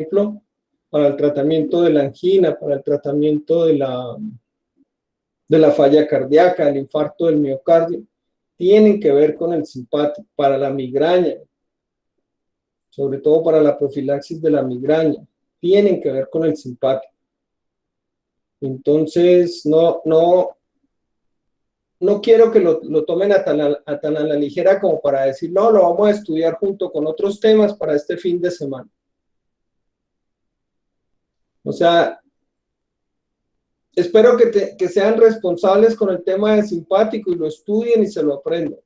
ejemplo, para el tratamiento de la angina, para el tratamiento de la falla cardíaca, el infarto del miocardio, tienen que ver con el simpático, para la migraña, sobre todo para la profilaxis de la migraña, tienen que ver con el simpático. Entonces, no quiero que lo tomen a tan a la ligera como para decir, no, lo vamos a estudiar junto con otros temas para este fin de semana. O sea, espero que sean responsables con el tema de simpático y lo estudien y se lo aprendan.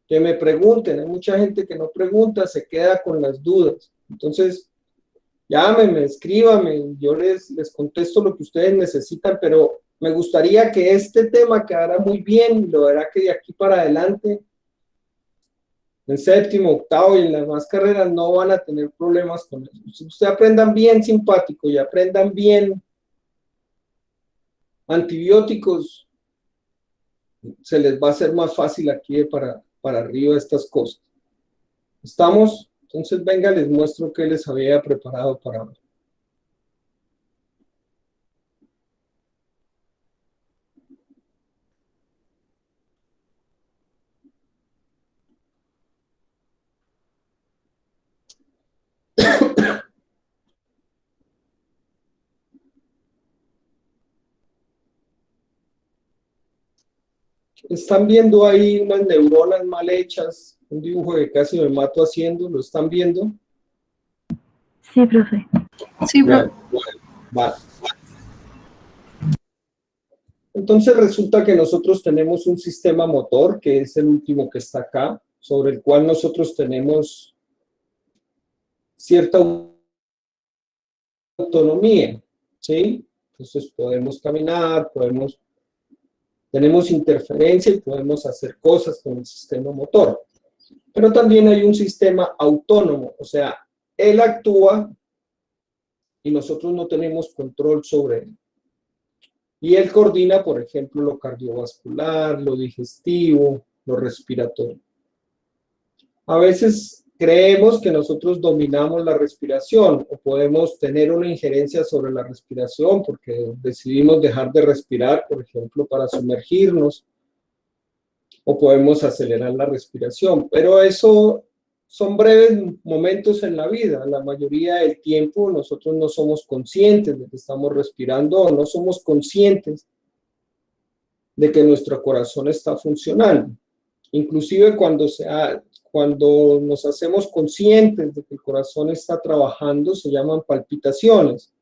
Que me pregunten, hay mucha gente que no pregunta, se queda con las dudas. Entonces, llámenme, escríbanme, yo les contesto lo que ustedes necesitan, pero me gustaría que este tema quedara muy bien, lo verá que de aquí para adelante, en séptimo, octavo y en las más carreras no van a tener problemas con eso. Si ustedes aprendan bien simpático y aprendan bien antibióticos, se les va a hacer más fácil aquí de para arriba estas cosas. ¿Estamos? Entonces, venga, les muestro qué les había preparado para hoy. Están viendo ahí unas neuronas mal hechas, un dibujo que casi me mato haciendo, ¿lo están viendo? Sí, profe. Sí, profe. Vale. Entonces resulta que nosotros tenemos un sistema motor, que es el último que está acá, sobre el cual nosotros tenemos cierta autonomía, ¿sí? Entonces podemos caminar, tenemos interferencia y podemos hacer cosas con el sistema motor. Pero también hay un sistema autónomo, o sea, él actúa y nosotros no tenemos control sobre él. Y él coordina, por ejemplo, lo cardiovascular, lo digestivo, lo respiratorio. A veces creemos que nosotros dominamos la respiración o podemos tener una injerencia sobre la respiración porque decidimos dejar de respirar, por ejemplo, para sumergirnos, o podemos acelerar la respiración, pero eso son breves momentos en la vida. La mayoría del tiempo nosotros no somos conscientes de que estamos respirando o no somos conscientes de que nuestro corazón está funcionando. Inclusive cuando nos hacemos conscientes de que el corazón está trabajando, se llaman palpitaciones.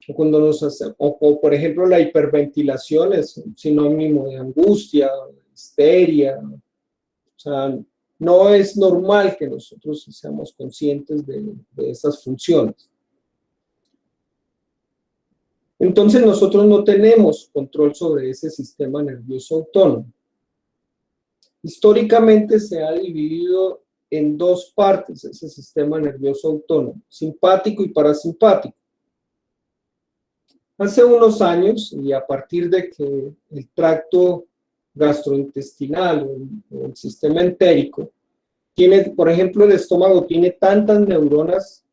O cuando o por ejemplo, la hiperventilación es un sinónimo de angustia, de histeria. O sea, no es normal que nosotros seamos conscientes de esas funciones. Entonces nosotros no tenemos control sobre ese sistema nervioso autónomo. Históricamente se ha dividido en dos partes ese sistema nervioso autónomo, simpático y parasimpático. Hace unos años, y a partir de que el tracto gastrointestinal o el sistema entérico tiene, por ejemplo, el estómago tiene tantas neuronas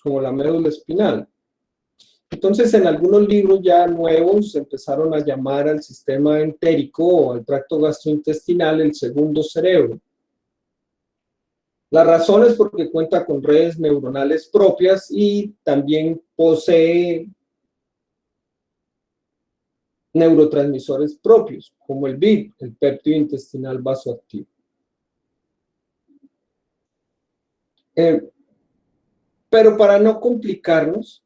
como la médula espinal. Entonces, en algunos libros ya nuevos empezaron a llamar al sistema entérico o al tracto gastrointestinal el segundo cerebro. La razón es porque cuenta con redes neuronales propias y también posee neurotransmisores propios, como el BIP, el péptido intestinal vasoactivo. Pero para no complicarnos,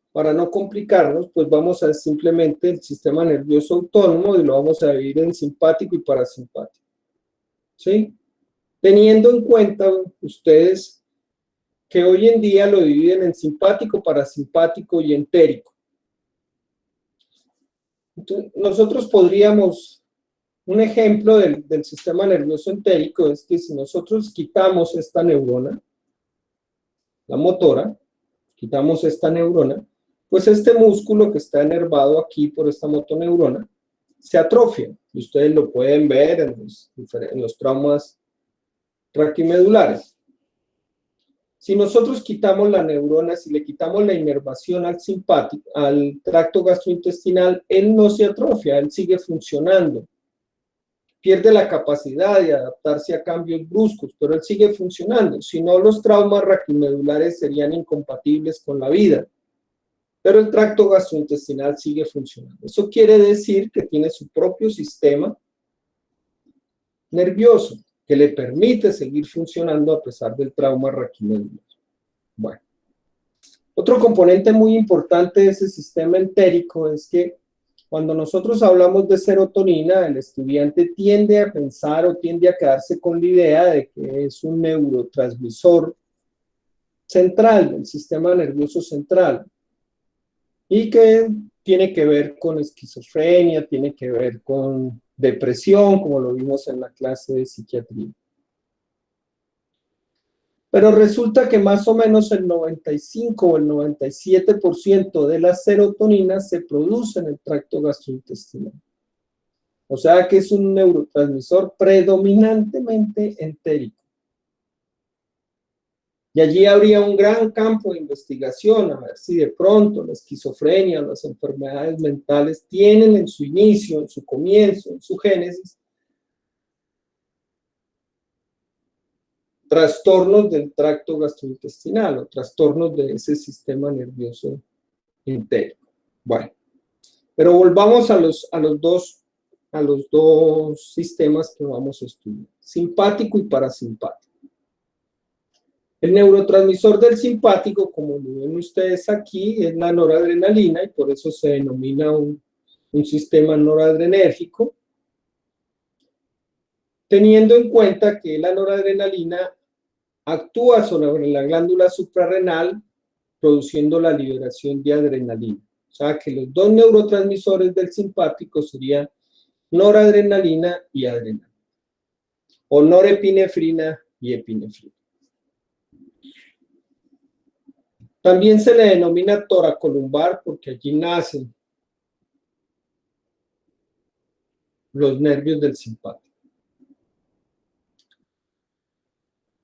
pues vamos a simplemente el sistema nervioso autónomo y lo vamos a dividir en simpático y parasimpático. ¿Sí? Teniendo en cuenta ustedes que hoy en día lo dividen en simpático, parasimpático y entérico. Entonces, nosotros podríamos, un ejemplo del sistema nervioso entérico es que si nosotros quitamos esta neurona, la motora, quitamos esta neurona, pues este músculo que está enervado aquí por esta motoneurona se atrofia. Y ustedes lo pueden ver en los traumas traquimedulares. Si nosotros quitamos la neurona, si le quitamos la inervación al simpático, al tracto gastrointestinal, él no se atrofia, él sigue funcionando. Pierde la capacidad de adaptarse a cambios bruscos, pero él sigue funcionando. Si no, los traumas raquimedulares serían incompatibles con la vida. Pero el tracto gastrointestinal sigue funcionando. Eso quiere decir que tiene su propio sistema nervioso que le permite seguir funcionando a pesar del trauma raquimedular. Bueno, otro componente muy importante de ese sistema entérico es que cuando nosotros hablamos de serotonina, el estudiante tiende a pensar o tiende a quedarse con la idea de que es un neurotransmisor central, del sistema nervioso central, y que tiene que ver con esquizofrenia, tiene que ver con depresión, como lo vimos en la clase de psiquiatría. Pero resulta que más o menos el 95 o el 97% de la serotonina se produce en el tracto gastrointestinal. O sea que es un neurotransmisor predominantemente entérico. Y allí habría un gran campo de investigación, a ver si de pronto la esquizofrenia, las enfermedades mentales tienen en su inicio, en su comienzo, en su génesis, trastornos del tracto gastrointestinal o trastornos de ese sistema nervioso entérico. Bueno, pero volvamos a los dos sistemas que vamos a estudiar, simpático y parasimpático. El neurotransmisor del simpático, como lo ven ustedes aquí, es la noradrenalina y por eso se denomina un sistema noradrenérgico, teniendo en cuenta que la noradrenalina actúa sobre la glándula suprarrenal produciendo la liberación de adrenalina. O sea que los dos neurotransmisores del simpático serían noradrenalina y adrenalina, o norepinefrina y epinefrina. También se le denomina toracolumbar porque allí nacen los nervios del simpático.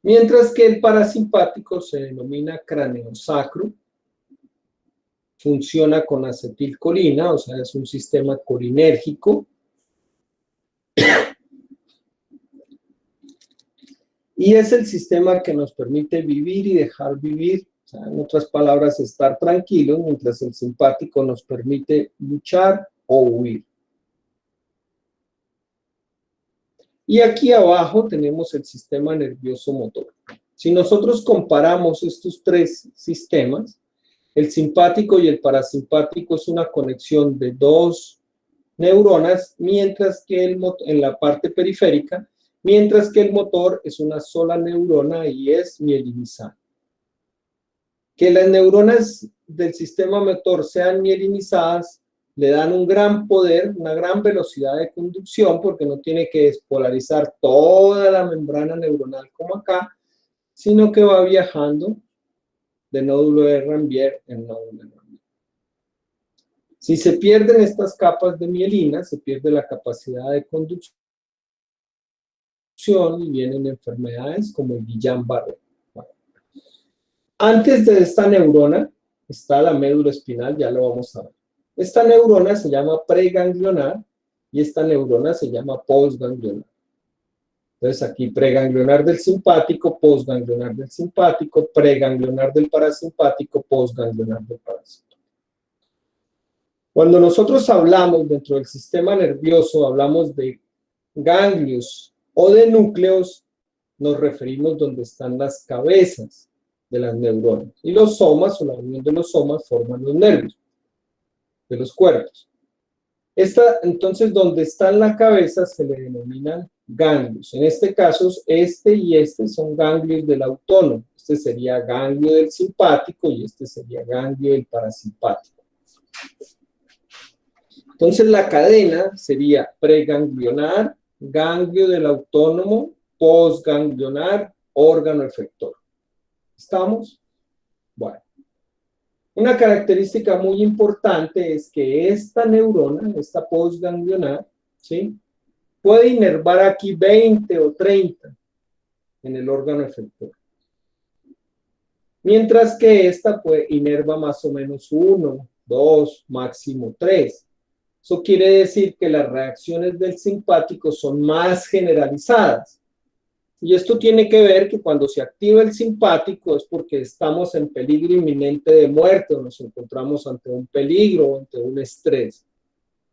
Mientras que el parasimpático se denomina craneosacro, funciona con acetilcolina, o sea, es un sistema colinérgico. Y es el sistema que nos permite vivir y dejar vivir, o sea, en otras palabras, estar tranquilos, mientras el simpático nos permite luchar o huir. Y aquí abajo tenemos el sistema nervioso motor. Si nosotros comparamos estos tres sistemas, el simpático y el parasimpático es una conexión de dos neuronas, mientras que en la parte periférica, mientras que el motor es una sola neurona y es mielinizada. Que las neuronas del sistema motor sean mielinizadas le dan un gran poder, una gran velocidad de conducción, porque no tiene que despolarizar toda la membrana neuronal como acá, sino que va viajando de nódulo de Ranvier en nódulo de Ranvier. Si se pierden estas capas de mielina, se pierde la capacidad de conducción y vienen enfermedades como el Guillain-Barré. Bueno. Antes de esta neurona está la médula espinal, ya lo vamos a ver. Esta neurona se llama preganglionar y esta neurona se llama postganglionar. Entonces aquí preganglionar del simpático, postganglionar del simpático, preganglionar del parasimpático, postganglionar del parasimpático. Cuando nosotros hablamos dentro del sistema nervioso, hablamos de ganglios o de núcleos, nos referimos donde están las cabezas de las neuronas. Y los somas o la unión de los somas forman los nervios de los cuerpos. Entonces, donde está en la cabeza se le denominan ganglios. En este caso, este y este son ganglios del autónomo. Este sería ganglio del simpático y este sería ganglio del parasimpático. Entonces, la cadena sería preganglionar, ganglio del autónomo, postganglionar, órgano efector. ¿Estamos? Bueno. Una característica muy importante es que esta neurona, esta postganglionar, ¿sí?, puede inervar aquí 20 o 30 en el órgano efector. mientras que esta pues inerva más o menos 1, 2, máximo 3. Eso quiere decir que las reacciones del simpático son más generalizadas. Y esto tiene que ver que cuando se activa el simpático es porque estamos en peligro inminente de muerte o nos encontramos ante un peligro o ante un estrés.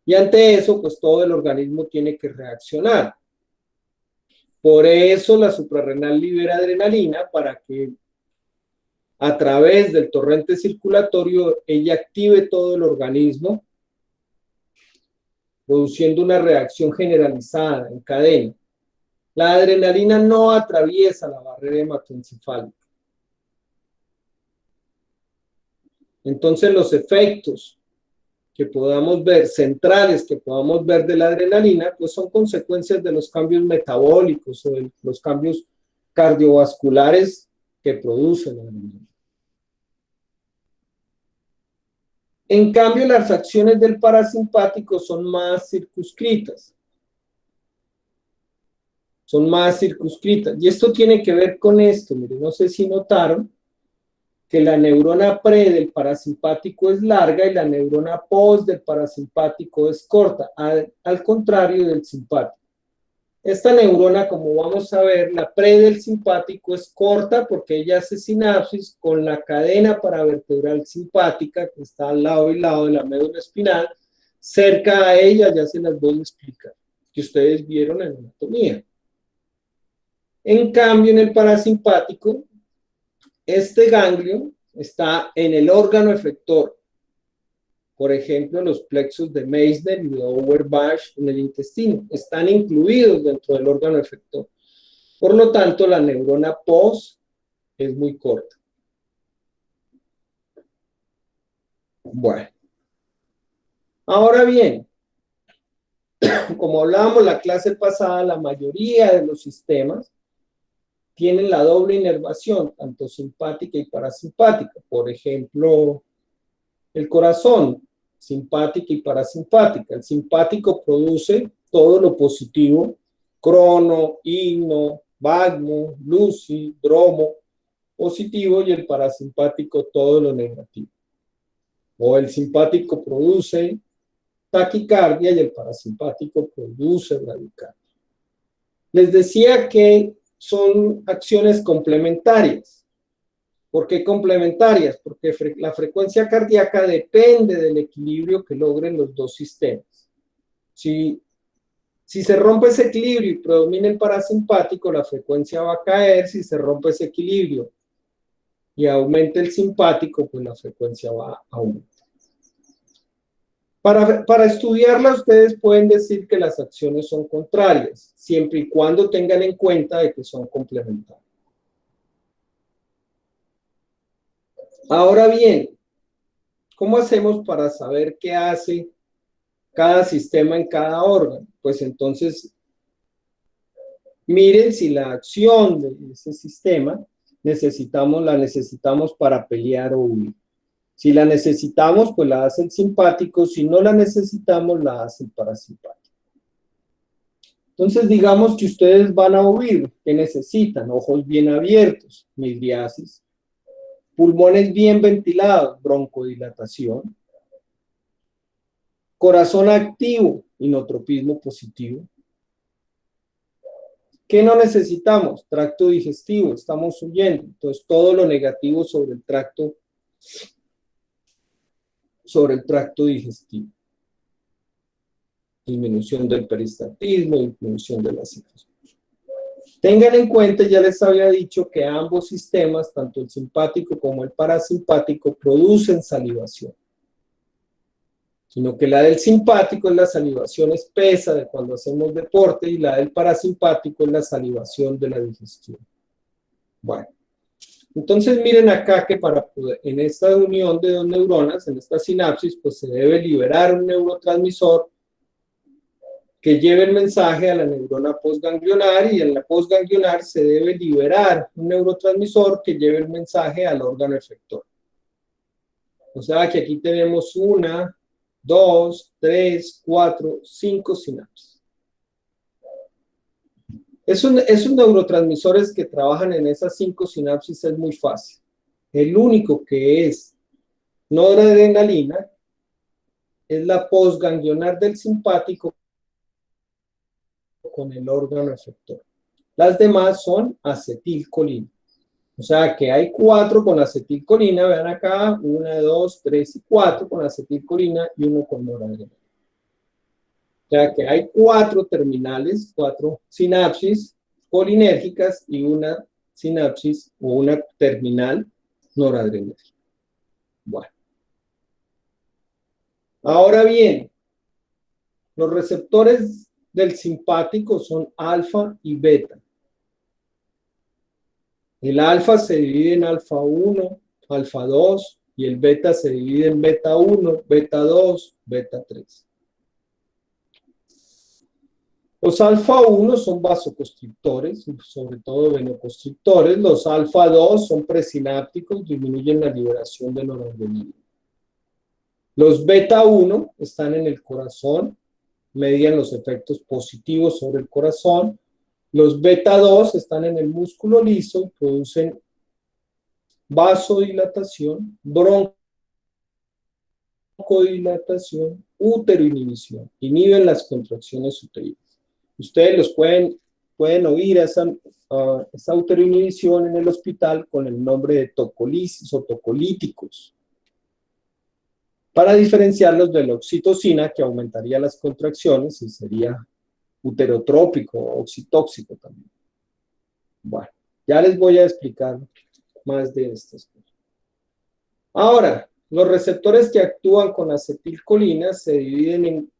Y ante eso, pues todo el organismo tiene que reaccionar. Por eso la suprarrenal libera adrenalina para que a través del torrente circulatorio ella active todo el organismo, produciendo una reacción generalizada en cadena. La adrenalina no atraviesa la barrera hematoencefálica. Entonces los efectos que podamos ver, centrales que podamos ver de la adrenalina, pues son consecuencias de los cambios metabólicos o de los cambios cardiovasculares que produce la adrenalina. En cambio, las acciones del parasimpático son más circunscritas. Son más circunscritas. Y esto tiene que ver con esto. Miren, no sé si notaron que la neurona pre del parasimpático es larga y la neurona post del parasimpático es corta, al contrario del simpático. Esta neurona, como vamos a ver, la pre del simpático es corta porque ella hace sinapsis con la cadena paravertebral simpática que está al lado y lado de la médula espinal. Cerca a ella, ya se las voy a explicar, que ustedes vieron en anatomía. En cambio, en el parasimpático, este ganglio está en el órgano efector. Por ejemplo, los plexos de Meissner y de Auerbach en el intestino están incluidos dentro del órgano efector. Por lo tanto, la neurona post es muy corta. Bueno. Ahora bien, como hablábamos la clase pasada, la mayoría de los sistemas tienen la doble inervación, tanto simpática y parasimpática. Por ejemplo, el corazón, simpática y parasimpática. El simpático produce todo lo positivo, crono, himno, bagmo, luci, dromo, positivo, y el parasimpático todo lo negativo. O el simpático produce taquicardia y el parasimpático produce bradicardia. Les decía que son acciones complementarias. ¿Por qué complementarias? Porque la frecuencia cardíaca depende del equilibrio que logren los dos sistemas. Si se rompe ese equilibrio y predomina el parasimpático, la frecuencia va a caer. Si se rompe ese equilibrio y aumenta el simpático, pues la frecuencia va a aumentar. Para estudiarla, ustedes pueden decir que las acciones son contrarias, siempre y cuando tengan en cuenta de que son complementarias. Ahora bien, ¿cómo hacemos para saber qué hace cada sistema en cada órgano? Pues entonces, miren si la acción de ese sistema la necesitamos para pelear o huir. Si la necesitamos, pues la hace el simpático. Si no la necesitamos, la hace el parasimpático. Entonces, digamos que ustedes van a huir. ¿Qué necesitan? Ojos bien abiertos, midriasis. Pulmones bien ventilados, broncodilatación. Corazón activo, inotropismo positivo. ¿Qué no necesitamos? Tracto digestivo, estamos huyendo. Entonces, todo lo negativo sobre el tracto digestivo. Disminución del peristaltismo, disminución de la citosis. Tengan en cuenta, ya les había dicho que ambos sistemas, tanto el simpático como el parasimpático, producen salivación. Sino que la del simpático es la salivación espesa de cuando hacemos deporte y la del parasimpático es la salivación de la digestión. Bueno, entonces miren acá que en esta unión de dos neuronas, en esta sinapsis, pues se debe liberar un neurotransmisor que lleve el mensaje a la neurona postganglionar, y en la postganglionar se debe liberar un neurotransmisor que lleve el mensaje al órgano efector. O sea que aquí tenemos 1, 2, 3, 4, 5 sinapsis. Esos neurotransmisores que trabajan en esas 5 sinapsis es muy fácil. el único que es noradrenalina es la postganglionar del simpático con el órgano efector. Las demás son acetilcolina. O sea que hay 4 con acetilcolina, vean acá, 1, 2, 3 y 4 con acetilcolina y 1 con noradrenalina. O sea que hay 4 terminales, 4 sinapsis colinérgicas y una sinapsis o una terminal noradrenérgica. Bueno. Ahora bien, los receptores del simpático son alfa y beta. El alfa se divide en alfa 1, alfa 2 y el beta se divide en beta 1, beta 2, beta 3. Los alfa 1 son vasoconstrictores, sobre todo venoconstrictores. Los alfa 2 son presinápticos, disminuyen la liberación de noradrenalina. Los beta 1 están en el corazón, median los efectos positivos sobre el corazón. Los beta 2 están en el músculo liso y producen vasodilatación, broncodilatación, uteroinhibición. Inhiben las contracciones uterinas. Ustedes los pueden oír esa uteroinhibición en el hospital con el nombre de tocolisis o tocolíticos, para diferenciarlos de la oxitocina, que aumentaría las contracciones y sería uterotrópico o oxitóxico también. Bueno, ya les voy a explicar más de estas cosas. Ahora, los receptores que actúan con acetilcolina se dividen en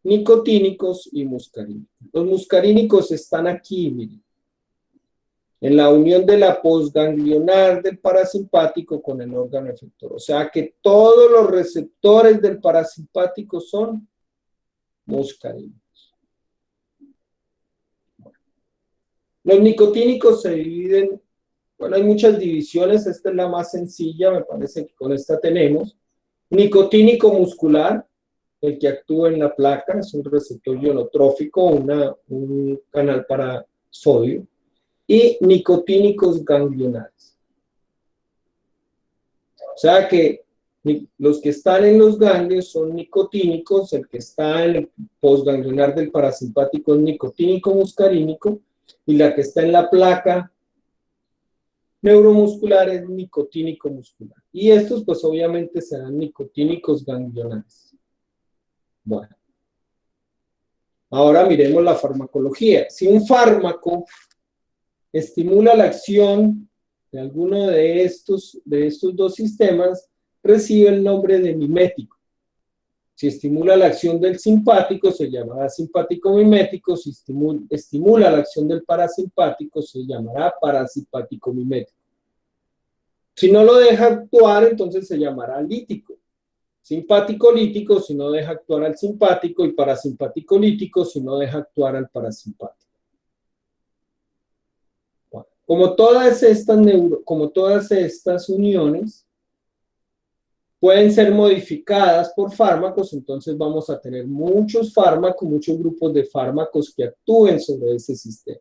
nicotínicos y muscarínicos. Los muscarínicos están aquí, miren, en la unión de la postganglionar del parasimpático con el órgano efector. O sea que todos los receptores del parasimpático son muscarínicos. Los nicotínicos se dividen, bueno, hay muchas divisiones, esta es la más sencilla, me parece que con esta tenemos. Nicotínico muscular, el que actúa en la placa, es un receptor ionotrófico, un canal para sodio. Y nicotínicos ganglionares. O sea que los que están en los ganglios son nicotínicos, el que está en el postganglionar del parasimpático es nicotínico muscarínico, y la que está en la placa neuromuscular es nicotínico muscular. Y estos pues obviamente serán nicotínicos ganglionares. Bueno. Ahora miremos la farmacología. Si un fármaco estimula la acción de alguno de estos dos sistemas, recibe el nombre de mimético. Si estimula la acción del simpático, se llamará simpático mimético. Si estimula la acción del parasimpático, se llamará parasimpático mimético. Si no lo deja actuar, entonces se llamará lítico. Simpático lítico si no deja actuar al simpático, y parasimpático lítico si no deja actuar al parasimpático. Como todas estas uniones pueden ser modificadas por fármacos, entonces vamos a tener muchos fármacos, muchos grupos de fármacos que actúen sobre ese sistema.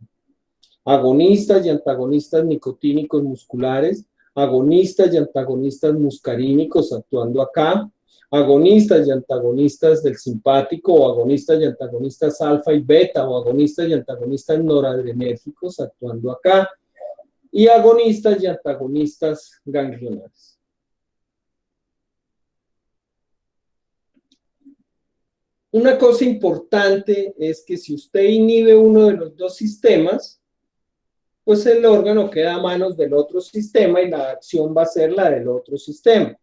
Agonistas y antagonistas nicotínicos musculares, agonistas y antagonistas muscarínicos actuando acá, agonistas y antagonistas del simpático, o agonistas y antagonistas alfa y beta, o agonistas y antagonistas noradrenérgicos actuando acá, y agonistas y antagonistas ganglionares. Una cosa importante es que si usted inhibe uno de los dos sistemas, pues el órgano queda a manos del otro sistema y la acción va a ser la del otro sistema.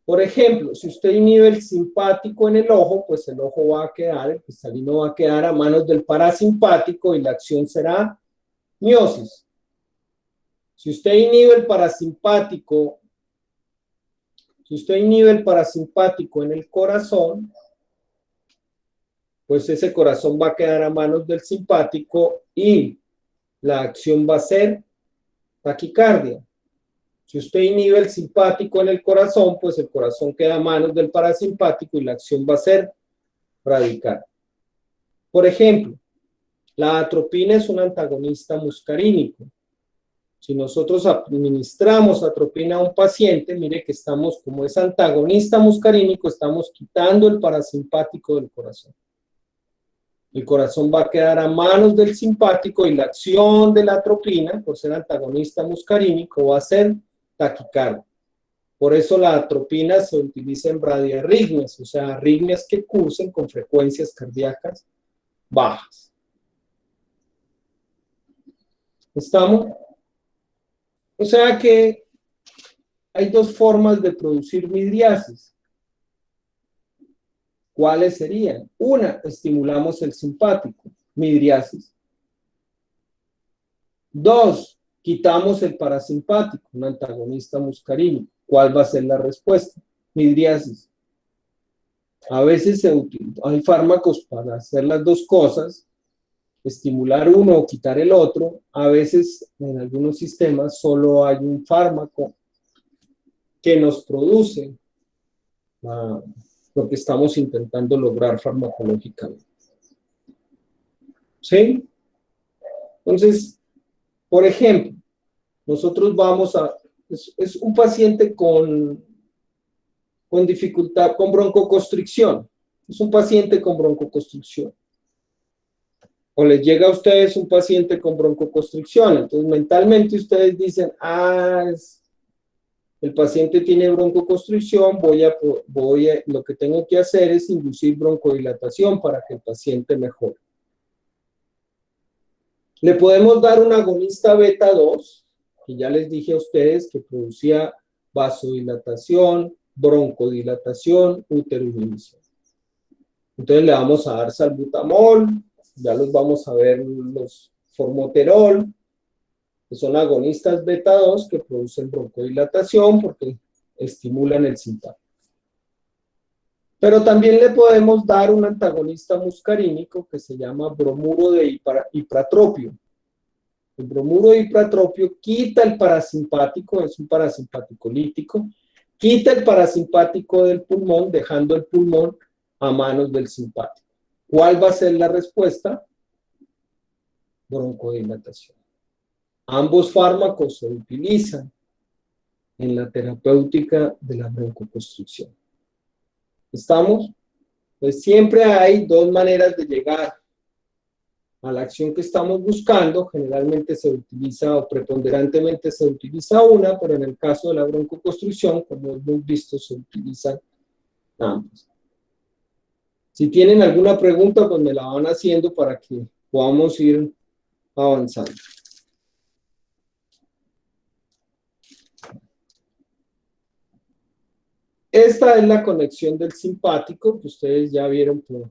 Por ejemplo, si usted inhibe el simpático en el ojo, pues el ojo va a quedar, el cristalino va a quedar a manos del parasimpático y la acción será miosis. Si usted inhibe el parasimpático, en el corazón, pues ese corazón va a quedar a manos del simpático y la acción va a ser taquicardia. Si usted inhibe el simpático en el corazón, pues el corazón queda a manos del parasimpático y la acción va a ser bradicardia. Por ejemplo, la atropina es un antagonista muscarínico. Si nosotros administramos atropina a un paciente, mire que estamos, como es antagonista muscarínico, estamos quitando el parasimpático del corazón. El corazón va a quedar a manos del simpático y la acción de la atropina, por ser antagonista muscarínico, va a ser taquicardia. Por eso la atropina se utiliza en bradiarritmias, o sea, arritmias que cursen con frecuencias cardíacas bajas. ¿Estamos? O sea que hay dos formas de producir midriasis. ¿Cuáles serían? Una, estimulamos el simpático, midriasis. Dos, quitamos el parasimpático, un antagonista muscarínico. ¿Cuál va a ser la respuesta? Midriasis. A veces hay fármacos para hacer las dos cosas, estimular uno o quitar el otro. A veces en algunos sistemas solo hay un fármaco que nos produce lo que estamos intentando lograr farmacológicamente. ¿Sí? Entonces, por ejemplo, nosotros vamos a... Es un paciente con dificultad, con broncoconstricción. Es un paciente con broncoconstricción. O les llega a ustedes un paciente con broncoconstricción. Entonces, mentalmente ustedes dicen, el paciente tiene broncoconstricción, lo que tengo que hacer es inducir broncodilatación para que el paciente mejore. Le podemos dar un agonista beta 2, que ya les dije a ustedes que producía vasodilatación, broncodilatación, uteroinhibición. Entonces le vamos a dar salbutamol, ya los vamos a ver los formoterol, que son agonistas beta 2 que producen broncodilatación porque estimulan el simpático. Pero también le podemos dar un antagonista muscarínico que se llama bromuro de ipratropio. El bromuro de ipratropio quita el parasimpático, es un parasimpático lítico, quita el parasimpático del pulmón, dejando el pulmón a manos del simpático. ¿Cuál va a ser la respuesta? Broncodilatación. Ambos fármacos se utilizan en la terapéutica de la broncoconstricción. ¿Estamos? Pues siempre hay dos maneras de llegar a la acción que estamos buscando. Generalmente se utiliza, o preponderantemente se utiliza una, pero en el caso de la broncoconstricción, como hemos visto, se utilizan ambas. Si tienen alguna pregunta, pues me la van haciendo para que podamos ir avanzando. Esta es la conexión del simpático, que ustedes ya vieron por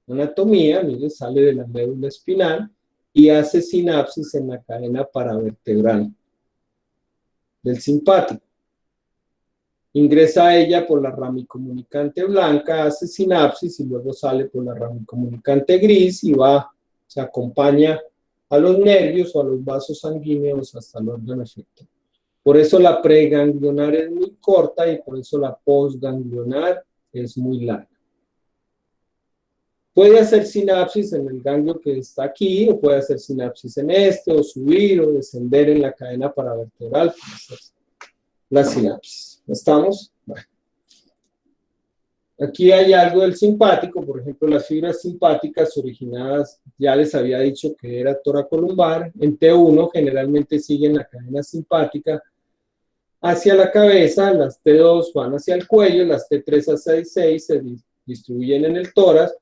anatomía. Miren, sale de la médula espinal y hace sinapsis en la cadena paravertebral del simpático. Ingresa a ella por la ramicomunicante blanca, hace sinapsis y luego sale por la ramicomunicante gris y se acompaña a los nervios o a los vasos sanguíneos hasta el órgano efector. Por eso la preganglionar es muy corta y por eso la postganglionar es muy larga. Puede hacer sinapsis en el ganglio que está aquí, o puede hacer sinapsis en este, o subir o descender en la cadena paravertebral para hacer la sinapsis. ¿Estamos? Bueno. Aquí hay algo del simpático, por ejemplo, las fibras simpáticas originadas, ya les había dicho que era toracolumbar. En T1 generalmente siguen la cadena simpática hacia la cabeza, las T2 van hacia el cuello, las T3 a 6 se distribuyen en el tórax,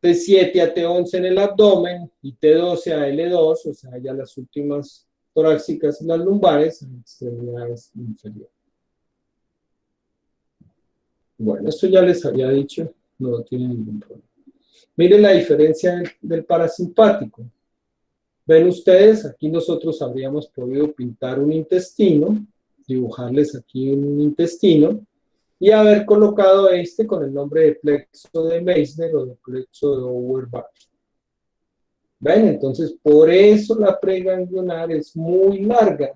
T7 a T11 en el abdomen y T12 a L2, o sea, ya las últimas torácicas y las lumbares en extremidades inferiores. Bueno, esto ya les había dicho, no tiene ningún problema. Miren la diferencia del parasimpático. Ven ustedes, aquí nosotros habríamos podido pintar un intestino, dibujarles aquí un intestino, y haber colocado este con el nombre de plexo de Meissner o de plexo de Auerbach. ¿Ven? Entonces, por eso la preganglionar es muy larga,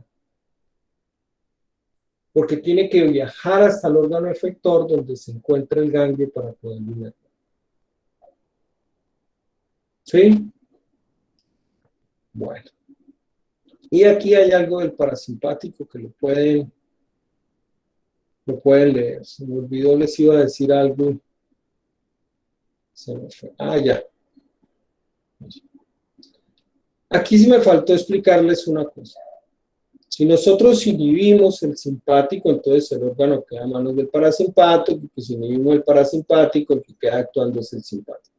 porque tiene que viajar hasta el órgano efector donde se encuentra el ganglio para poder inervar. ¿Sí? Bueno. Y aquí hay algo del parasimpático que lo pueden leer. Se me olvidó, les iba a decir algo. Se me fue. Ah, ya. Aquí sí me faltó explicarles una cosa. Si nosotros inhibimos el simpático, entonces el órgano queda a manos del parasimpático, porque si inhibimos el parasimpático, el que queda actuando es el simpático.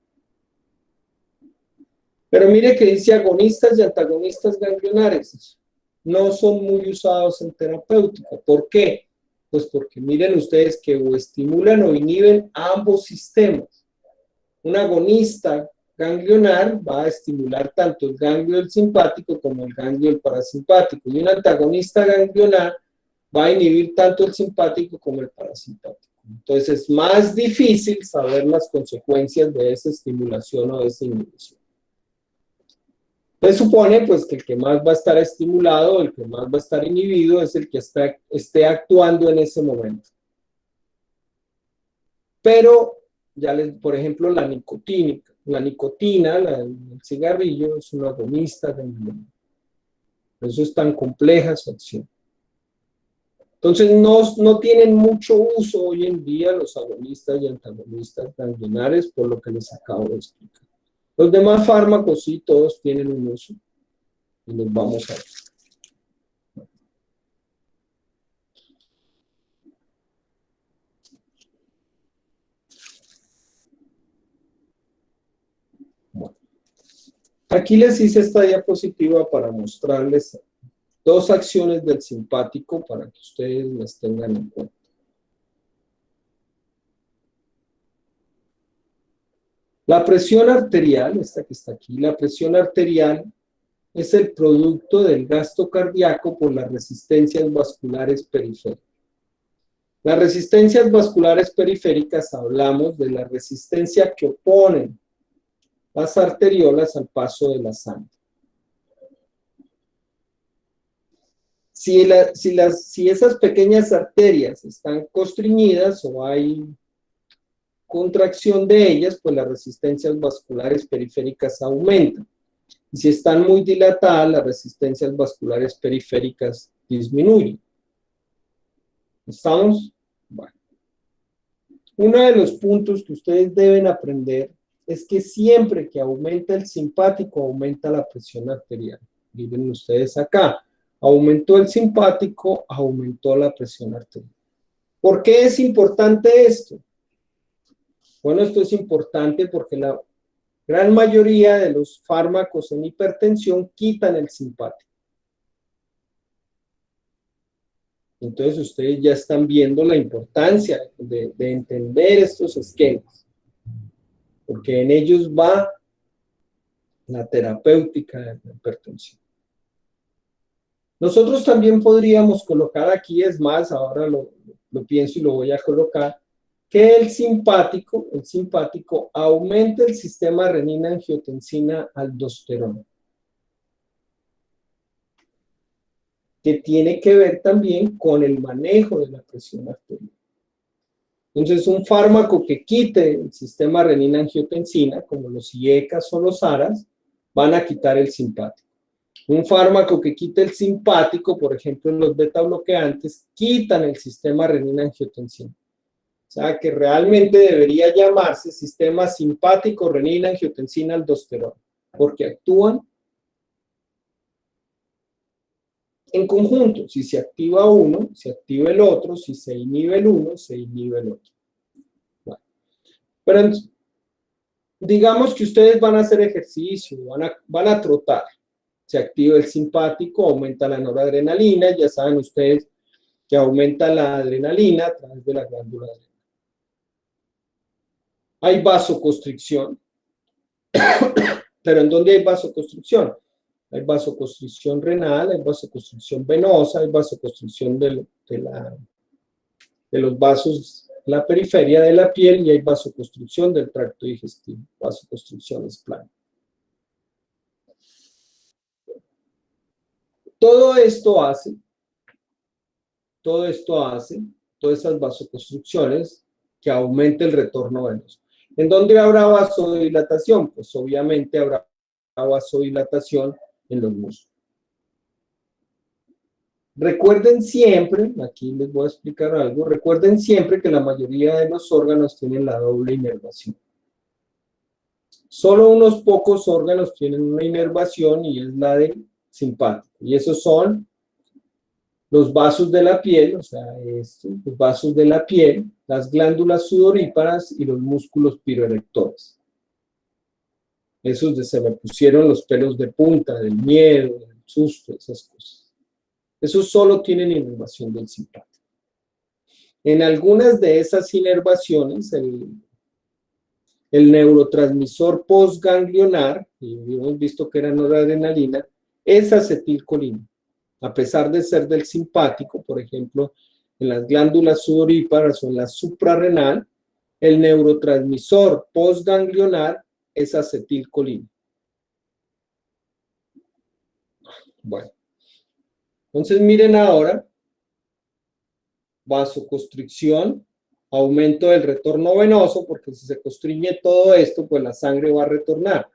Pero mire que dice agonistas y antagonistas ganglionares. No son muy usados en terapéutica. ¿Por qué? Pues porque miren ustedes que o estimulan o inhiben ambos sistemas. Un agonista ganglionar va a estimular tanto el ganglio del simpático como el ganglio del parasimpático. Y un antagonista ganglionar va a inhibir tanto el simpático como el parasimpático. Entonces es más difícil saber las consecuencias de esa estimulación o de esa inhibición. Se supone pues que el que más va a estar estimulado, el que más va a estar inhibido es el que esté actuando en ese momento. Pero, por ejemplo, la nicotina, el cigarrillo, es un agonista ganglionar. Por eso es tan compleja su acción. Entonces, no tienen mucho uso hoy en día los agonistas y antagonistas ganglionares, por lo que les acabo de explicar. Los demás fármacos sí, todos tienen un uso. Y los vamos a ver. Bueno. Aquí les hice esta diapositiva para mostrarles dos acciones del simpático para que ustedes las tengan en cuenta. La presión arterial, esta que está aquí, la presión arterial es el producto del gasto cardíaco por las resistencias vasculares periféricas. Las resistencias vasculares periféricas hablamos de la resistencia que oponen las arteriolas al paso de la sangre. Si esas pequeñas arterias están constriñidas o hay contracción de ellas, pues las resistencias vasculares periféricas aumentan. Y si están muy dilatadas, las resistencias vasculares periféricas disminuyen. ¿Estamos? Bueno. Uno de los puntos que ustedes deben aprender es que siempre que aumenta el simpático, aumenta la presión arterial. Miren ustedes acá. Aumentó el simpático, aumentó la presión arterial. ¿Por qué es importante esto? Bueno, esto es importante porque la gran mayoría de los fármacos en hipertensión quitan el simpático. Entonces ustedes ya están viendo la importancia de entender estos esquemas, porque en ellos va la terapéutica de la hipertensión. Nosotros también podríamos colocar aquí, es más, ahora lo pienso y lo voy a colocar, que el simpático aumenta el sistema renina-angiotensina-aldosterona, que tiene que ver también con el manejo de la presión arterial. Entonces, un fármaco que quite el sistema renina-angiotensina, como los IECAs o los ARAs, van a quitar el simpático. Un fármaco que quite el simpático, por ejemplo, los beta bloqueantes, quitan el sistema renina-angiotensina. O sea, que realmente debería llamarse sistema simpático renina-angiotensina-aldosterona, porque actúan en conjunto. Si se activa uno, se activa el otro. Si se inhibe el uno, se inhibe el otro. Bueno. Pero digamos que ustedes van a hacer ejercicio, van a trotar. Se activa el simpático, aumenta la noradrenalina. Ya saben ustedes que aumenta la adrenalina a través de la glándula adrenal. Hay vasoconstricción. Pero ¿en dónde hay vasoconstricción? Hay vasoconstricción renal, hay vasoconstricción venosa, hay vasoconstricción de los vasos de la periferia de la piel y hay vasoconstricción del tracto digestivo, vasoconstricción esplana. Todo esto hace, todas esas vasoconstricciones, que aumente el retorno venoso. ¿En dónde habrá vasodilatación? Pues obviamente habrá vasodilatación en los músculos. Recuerden siempre, aquí les voy a explicar algo, recuerden siempre que la mayoría de los órganos tienen la doble inervación. Solo unos pocos órganos tienen una inervación y es la del simpático. Y esos son los vasos de la piel, o sea, los vasos de la piel, las glándulas sudoríparas y los músculos piroerectores. Esos de se me pusieron los pelos de punta, del miedo, del susto, esas cosas. Esos solo tienen inervación del simpático. En algunas de esas inervaciones, el neurotransmisor postganglionar, y hemos visto que era noradrenalina, es acetilcolina. A pesar de ser del simpático, por ejemplo, en las glándulas sudoríparas o en la suprarrenal, el neurotransmisor postganglionar es acetilcolina. Bueno, entonces miren ahora, vasoconstricción, aumento del retorno venoso, porque si se constriñe todo esto, pues la sangre va a retornar.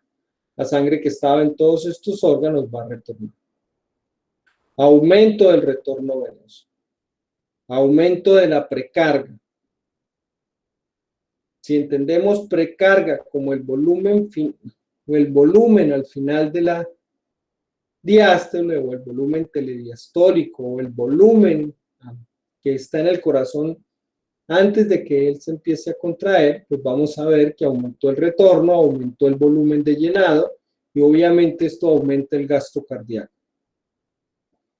La sangre que estaba en todos estos órganos va a retornar. Aumento del retorno venoso. Aumento de la precarga. Si entendemos precarga como el volumen al final de la diástole, o el volumen telediastólico, o el volumen que está en el corazón antes de que él se empiece a contraer, pues vamos a ver que aumentó el retorno, aumentó el volumen de llenado, y obviamente esto aumenta el gasto cardíaco.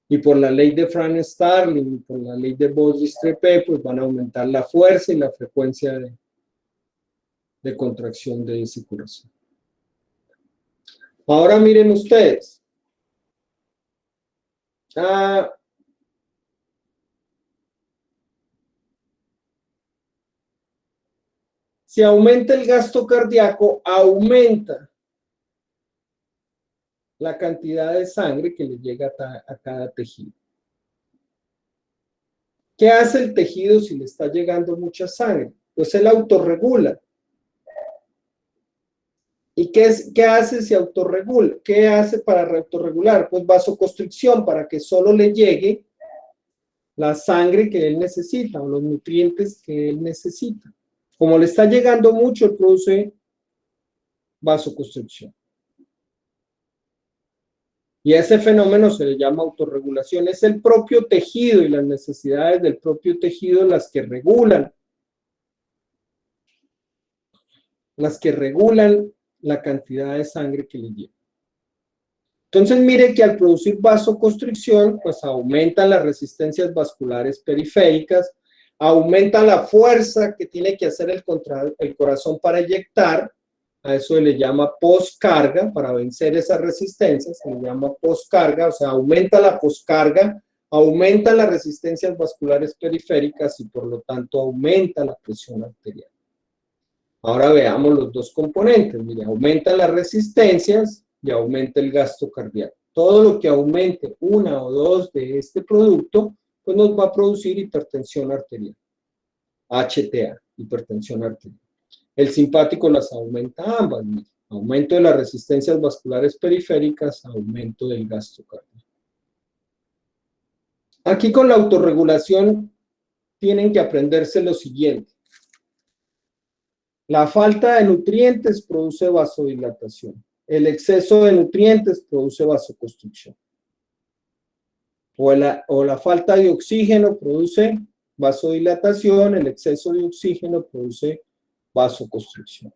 Y por la ley de Frank-Starling y por la ley de Bose-Distrepé, pues van a aumentar la fuerza y la frecuencia de contracción de ese corazón. Ahora miren ustedes. Si aumenta el gasto cardíaco, aumenta la cantidad de sangre que le llega a cada tejido. ¿Qué hace el tejido si le está llegando mucha sangre? Pues él autorregula. ¿Y qué hace si autorregula? ¿Qué hace para autorregular? Pues vasoconstricción, para que solo le llegue la sangre que él necesita o los nutrientes que él necesita. Como le está llegando mucho, él produce vasoconstricción. Y a ese fenómeno se le llama autorregulación. Es el propio tejido y las necesidades del propio tejido las que regulan la cantidad de sangre que le llega. Entonces mire que al producir vasoconstricción, pues aumentan las resistencias vasculares periféricas, aumenta la fuerza que tiene que hacer el corazón para eyectar. A eso se le llama poscarga, para vencer esas resistencias, se le llama poscarga, o sea, aumenta la poscarga, aumenta las resistencias vasculares periféricas y por lo tanto aumenta la presión arterial. Ahora veamos los dos componentes. Mire, aumentan las resistencias y aumenta el gasto cardíaco. Todo lo que aumente una o dos de este producto, pues nos va a producir hipertensión arterial. HTA, hipertensión arterial. El simpático las aumenta ambas. Mire, aumento de las resistencias vasculares periféricas, aumento del gasto cardíaco. Aquí con la autorregulación tienen que aprenderse lo siguiente. La falta de nutrientes produce vasodilatación. El exceso de nutrientes produce vasoconstricción. O la falta de oxígeno produce vasodilatación, el exceso de oxígeno produce vasoconstricción.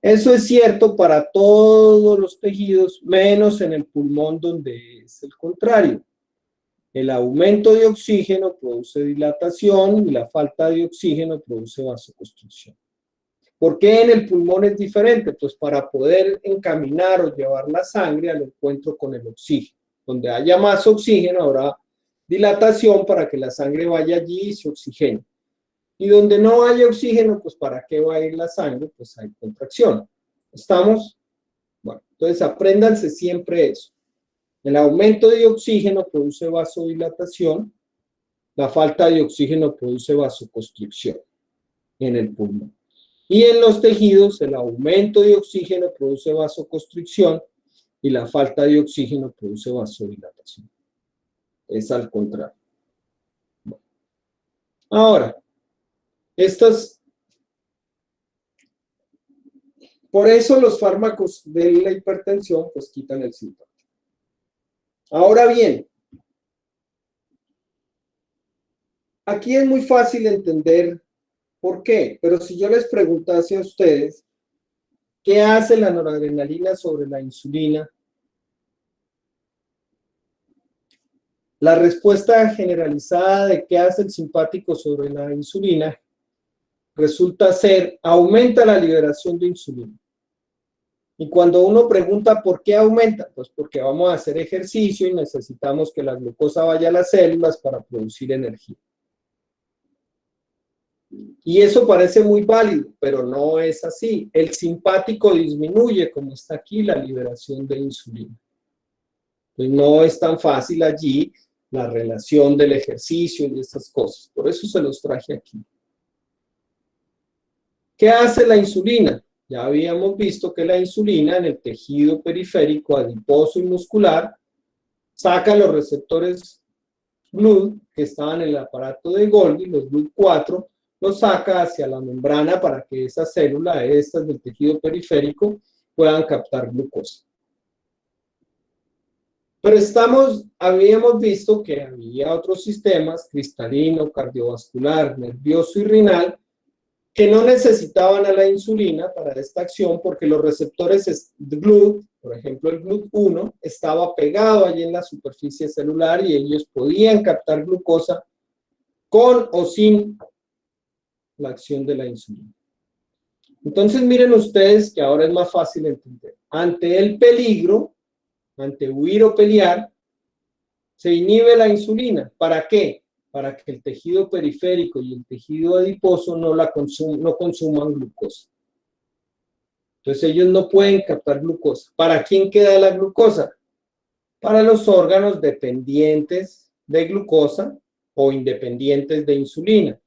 Eso es cierto para todos los tejidos, menos en el pulmón, donde es el contrario. El aumento de oxígeno produce dilatación y la falta de oxígeno produce vasoconstricción. ¿Por qué en el pulmón es diferente? Pues para poder encaminar o llevar la sangre al encuentro con el oxígeno. Donde haya más oxígeno habrá dilatación para que la sangre vaya allí y se oxigene. Y donde no haya oxígeno, pues ¿para qué va a ir la sangre? Pues hay contracción. ¿Estamos? Bueno, entonces apréndanse siempre eso. El aumento de oxígeno produce vasodilatación, la falta de oxígeno produce vasoconstricción en el pulmón. Y en los tejidos, el aumento de oxígeno produce vasoconstricción y la falta de oxígeno produce vasodilatación. es al contrario. Ahora, por eso los fármacos de la hipertensión pues quitan el síntoma. Ahora bien, aquí es muy fácil entender por qué, pero si yo les preguntase a ustedes, ¿qué hace la noradrenalina sobre la insulina? La respuesta generalizada de qué hace el simpático sobre la insulina resulta ser, aumenta la liberación de insulina. Y cuando uno pregunta por qué aumenta, pues porque vamos a hacer ejercicio y necesitamos que la glucosa vaya a las células para producir energía. Y eso parece muy válido, pero no es así. El simpático disminuye, como está aquí, la liberación de insulina. Entonces no es tan fácil allí la relación del ejercicio y esas cosas. Por eso se los traje aquí. ¿Qué hace la insulina? Ya habíamos visto que la insulina en el tejido periférico adiposo y muscular saca los receptores GLUT que estaban en el aparato de Golgi, los GLUT4, los saca hacia la membrana para que esas células, estas del tejido periférico, puedan captar glucosa. Pero habíamos visto que había otros sistemas, cristalino, cardiovascular, nervioso y renal, que no necesitaban a la insulina para esta acción porque los receptores de GLUT, por ejemplo el GLUT1, estaba pegado allí en la superficie celular y ellos podían captar glucosa con o sin la acción de la insulina. Entonces miren ustedes que ahora es más fácil entender. Ante el peligro, ante huir o pelear, se inhibe la insulina. ¿Para qué? Para que el tejido periférico y el tejido adiposo no consuman glucosa. Entonces ellos no pueden captar glucosa. ¿Para quién queda la glucosa? Para los órganos dependientes de glucosa o independientes de insulina.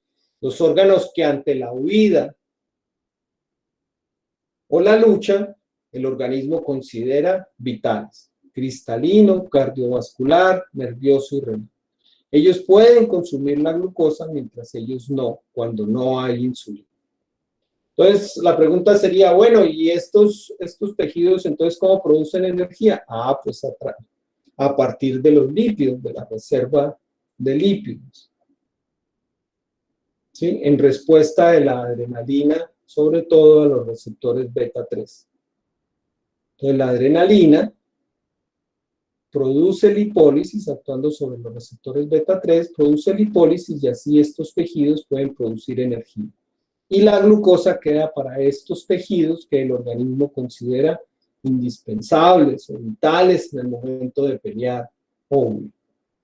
Los órganos que ante la huida o la lucha, el organismo considera vitales. Cristalino, cardiovascular, nervioso y renal. Ellos pueden consumir la glucosa mientras ellos no, cuando no hay insulina. Entonces, la pregunta sería, bueno, ¿y estos tejidos entonces cómo producen energía? Pues a partir de los lípidos, de la reserva de lípidos. ¿Sí? En respuesta de la adrenalina, sobre todo a los receptores beta 3. Entonces, la adrenalina produce lipólisis actuando sobre los receptores beta 3, produce lipólisis y así estos tejidos pueden producir energía. Y la glucosa queda para estos tejidos que el organismo considera indispensables o vitales en el momento de pelear o huir.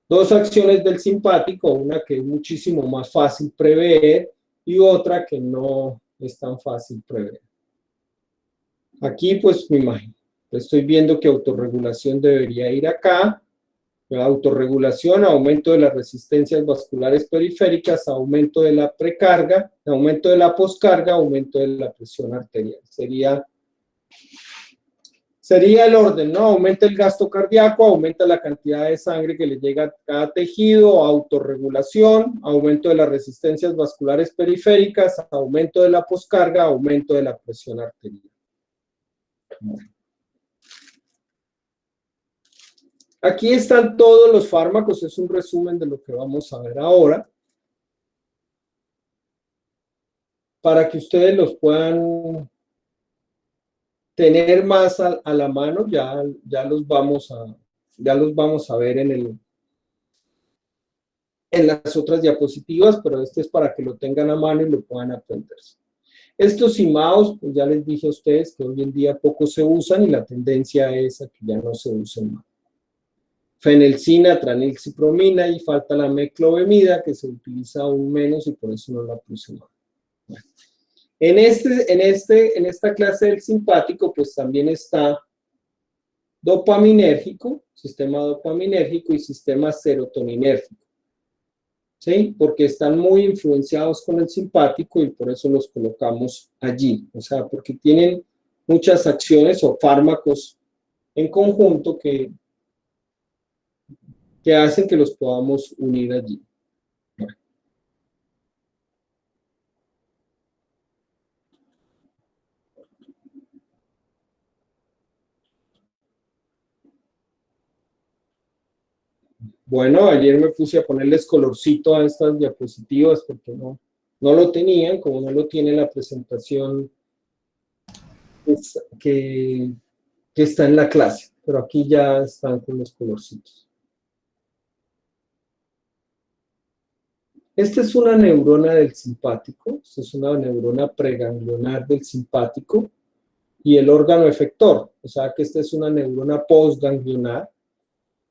Dos acciones del simpático, una que es muchísimo más fácil prever y otra que no es tan fácil prever. Aquí pues me imagino. Estoy viendo que autorregulación debería ir acá. Autorregulación, aumento de las resistencias vasculares periféricas, aumento de la precarga, aumento de la poscarga, aumento de la presión arterial. Sería el orden, ¿no? Aumenta el gasto cardíaco, aumenta la cantidad de sangre que le llega a cada tejido, autorregulación, aumento de las resistencias vasculares periféricas, aumento de la poscarga, aumento de la presión arterial. Aquí están todos los fármacos, es un resumen de lo que vamos a ver ahora, para que ustedes los puedan tener más a la mano, ya los vamos a ver en las otras diapositivas, pero este es para que lo tengan a mano y lo puedan aprender. Estos IMAOs, pues ya les dije a ustedes que hoy en día poco se usan y la tendencia es a que ya no se usen más. Fenelcina, tranilcipromina y falta la meclovemida, que se utiliza aún menos y por eso no la puse más. Bueno. En esta clase del simpático, pues también está dopaminérgico, sistema dopaminérgico y sistema serotoninérgico. ¿Sí? Porque están muy influenciados con el simpático y por eso los colocamos allí. O sea, porque tienen muchas acciones o fármacos en conjunto que que hacen que los podamos unir allí. Bueno, ayer me puse a ponerles colorcito a estas diapositivas porque no lo tenían, como no lo tiene la presentación que está en la clase, pero aquí ya están con los colorcitos. Esta es una neurona del simpático, esta es una neurona preganglionar del simpático y el órgano efector, o sea que esta es una neurona postganglionar.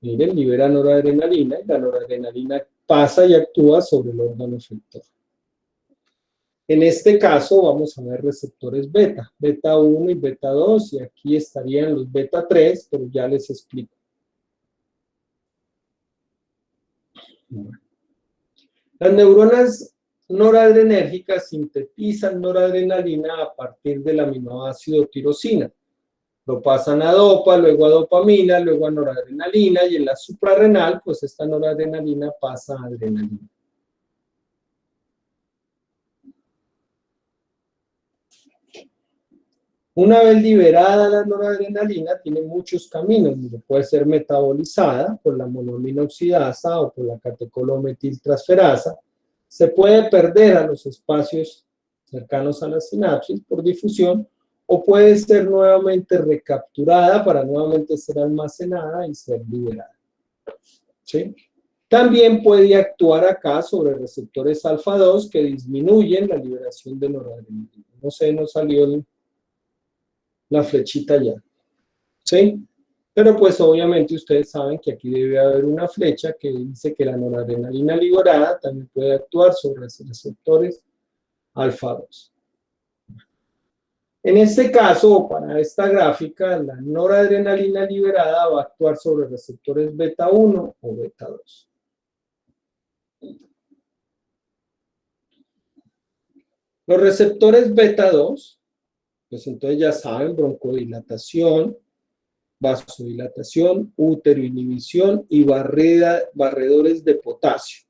Miren, libera noradrenalina y la noradrenalina pasa y actúa sobre el órgano efector. En este caso vamos a ver receptores beta, beta 1 y beta 2, y aquí estarían los beta 3, pero ya les explico. Las neuronas noradrenérgicas sintetizan noradrenalina a partir del aminoácido tirosina. Lo pasan a dopa, luego a dopamina, luego a noradrenalina, y en la suprarrenal, pues esta noradrenalina pasa a adrenalina. Una vez liberada la noradrenalina, tiene muchos caminos. Puede ser metabolizada por la monoamina oxidasa o por la catecolmetiltransferasa. Se puede perder a los espacios cercanos a la sinapsis por difusión, o puede ser nuevamente recapturada para nuevamente ser almacenada y ser liberada. ¿Sí? También puede actuar acá sobre receptores alfa 2 que disminuyen la liberación de noradrenalina. No sé, no salió la flechita ya. ¿Sí? Pero pues obviamente ustedes saben que aquí debe haber una flecha que dice que la noradrenalina liberada también puede actuar sobre receptores alfa 2. En este caso, para esta gráfica, la noradrenalina liberada va a actuar sobre receptores beta 1 o beta 2. Los receptores beta 2, pues entonces ya saben, broncodilatación, vasodilatación, uteroinhibición y barredores de potasio.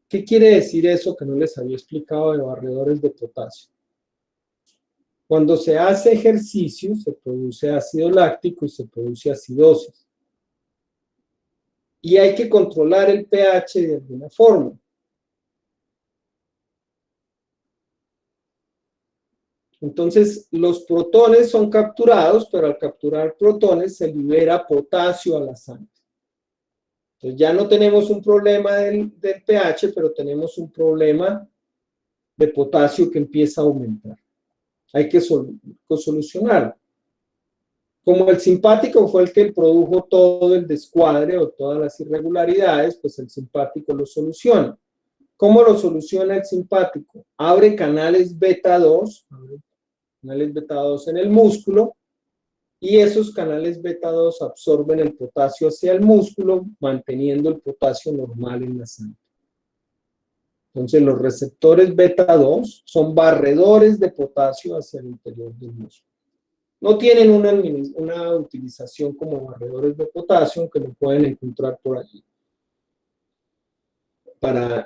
¿Qué quiere decir eso que no les había explicado de barredores de potasio? Cuando se hace ejercicio, se produce ácido láctico y se produce acidosis. Y hay que controlar el pH de alguna forma. Entonces, los protones son capturados, pero al capturar protones se libera potasio a la sangre. Entonces, ya no tenemos un problema del pH, pero tenemos un problema de potasio que empieza a aumentar. Hay que solucionarlo. Como el simpático fue el que produjo todo el descuadre o todas las irregularidades, pues el simpático lo soluciona. ¿Cómo lo soluciona el simpático? Abre canales beta 2, en el músculo, y esos canales beta 2 absorben el potasio hacia el músculo, manteniendo el potasio normal en la sangre. Entonces, los receptores beta 2 son barredores de potasio hacia el interior del músculo. No tienen una utilización como barredores de potasio, que lo pueden encontrar por allí.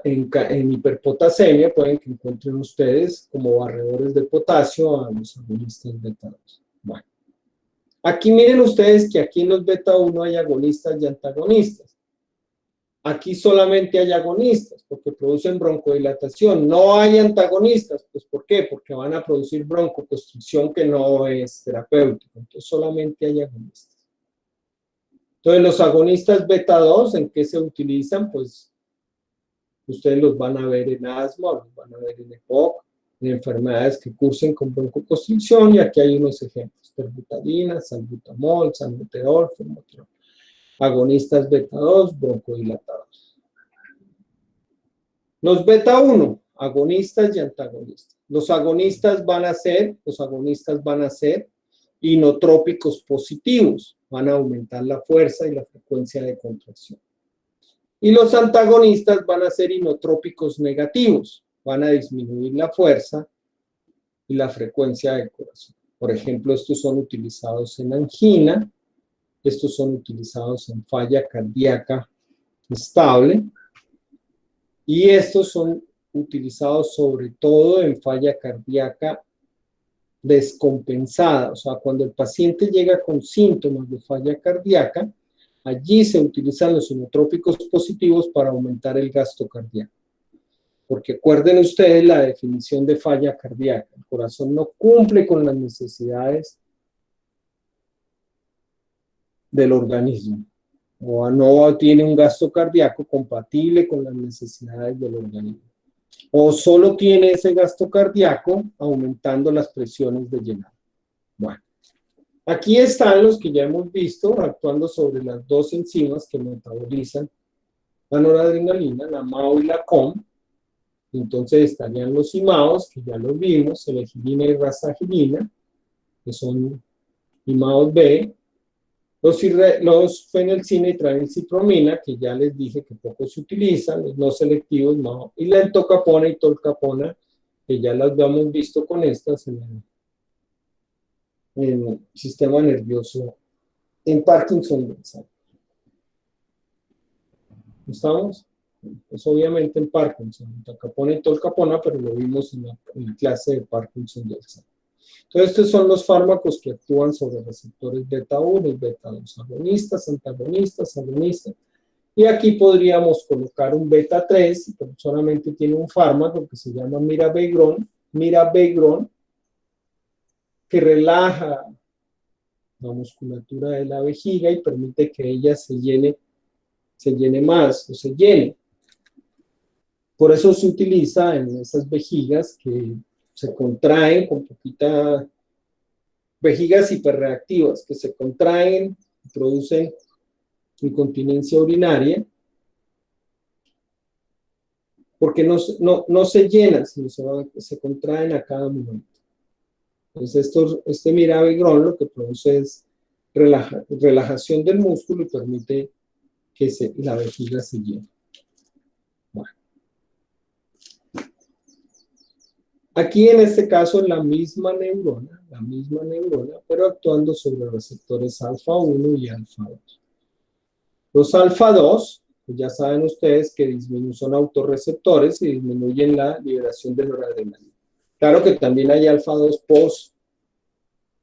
En hiperpotasemia pueden que encuentren ustedes como barredores de potasio a los agonistas beta 2. Bueno. Aquí miren ustedes que aquí en los beta 1 hay agonistas y antagonistas. Aquí solamente hay agonistas porque producen broncodilatación. No hay antagonistas. Pues ¿por qué? Porque van a producir broncoconstricción que no es terapéutico. Entonces solamente hay agonistas. Entonces los agonistas beta 2, ¿en qué se utilizan? Pues ustedes los van a ver en asma, los van a ver en EPOC, en enfermedades que cursen con broncoconstricción, y aquí hay unos ejemplos: terbutadina, salbutamol, salbuterol, formoterol. Agonistas beta 2, broncodilatados. Los beta 1, agonistas y antagonistas. Los agonistas van a ser inotrópicos positivos, van a aumentar la fuerza y la frecuencia de contracción. Y los antagonistas van a ser inotrópicos negativos, van a disminuir la fuerza y la frecuencia del corazón. Por ejemplo, estos son utilizados en angina, Estos son utilizados en falla cardíaca estable. Y estos son utilizados sobre todo en falla cardíaca descompensada. O sea, cuando el paciente llega con síntomas de falla cardíaca, allí se utilizan los inotrópicos positivos para aumentar el gasto cardíaco. Porque acuerden ustedes la definición de falla cardíaca. El corazón no cumple con las necesidades del organismo. O no tiene un gasto cardíaco compatible con las necesidades del organismo. O solo tiene ese gasto cardíaco aumentando las presiones de llenado. Bueno, aquí están los que ya hemos visto actuando sobre las dos enzimas que metabolizan la noradrenalina, la MAO y la COM. Entonces estarían los IMAOs, que ya los vimos, elegidina y rasagilina, que son IMAOs B, los fenilcina y tranilcipromina, que ya les dije que poco se utilizan, los no selectivos, MAO, y la entocapona y tolcapona, que ya las habíamos visto con estas en el sistema nervioso, en Parkinson. ¿Estamos? Pues obviamente en Parkinson, entocapona y tolcapona, pero lo vimos en la clase de Parkinson del Alzheimer. Entonces, estos son los fármacos que actúan sobre receptores beta 1 y beta 2, agonistas, antagonistas, agonistas. Y aquí podríamos colocar un beta 3, pero solamente tiene un fármaco que se llama mirabegrón, que relaja la musculatura de la vejiga y permite que ella se llene más, o se llene. Por eso se utiliza en esas vejigas que se contraen con poquita, vejigas hiperreactivas que se contraen y producen incontinencia urinaria, porque no se llenan, sino se contraen a cada momento. Entonces este mirabegrón lo que produce es relajación del músculo y permite que la vejiga se llene. Bueno. Aquí en este caso la misma neurona, pero actuando sobre receptores alfa 1 y alfa 2. Los alfa 2, pues ya saben ustedes que son autorreceptores y disminuyen la liberación de noradrenalina. Claro que también hay alfa 2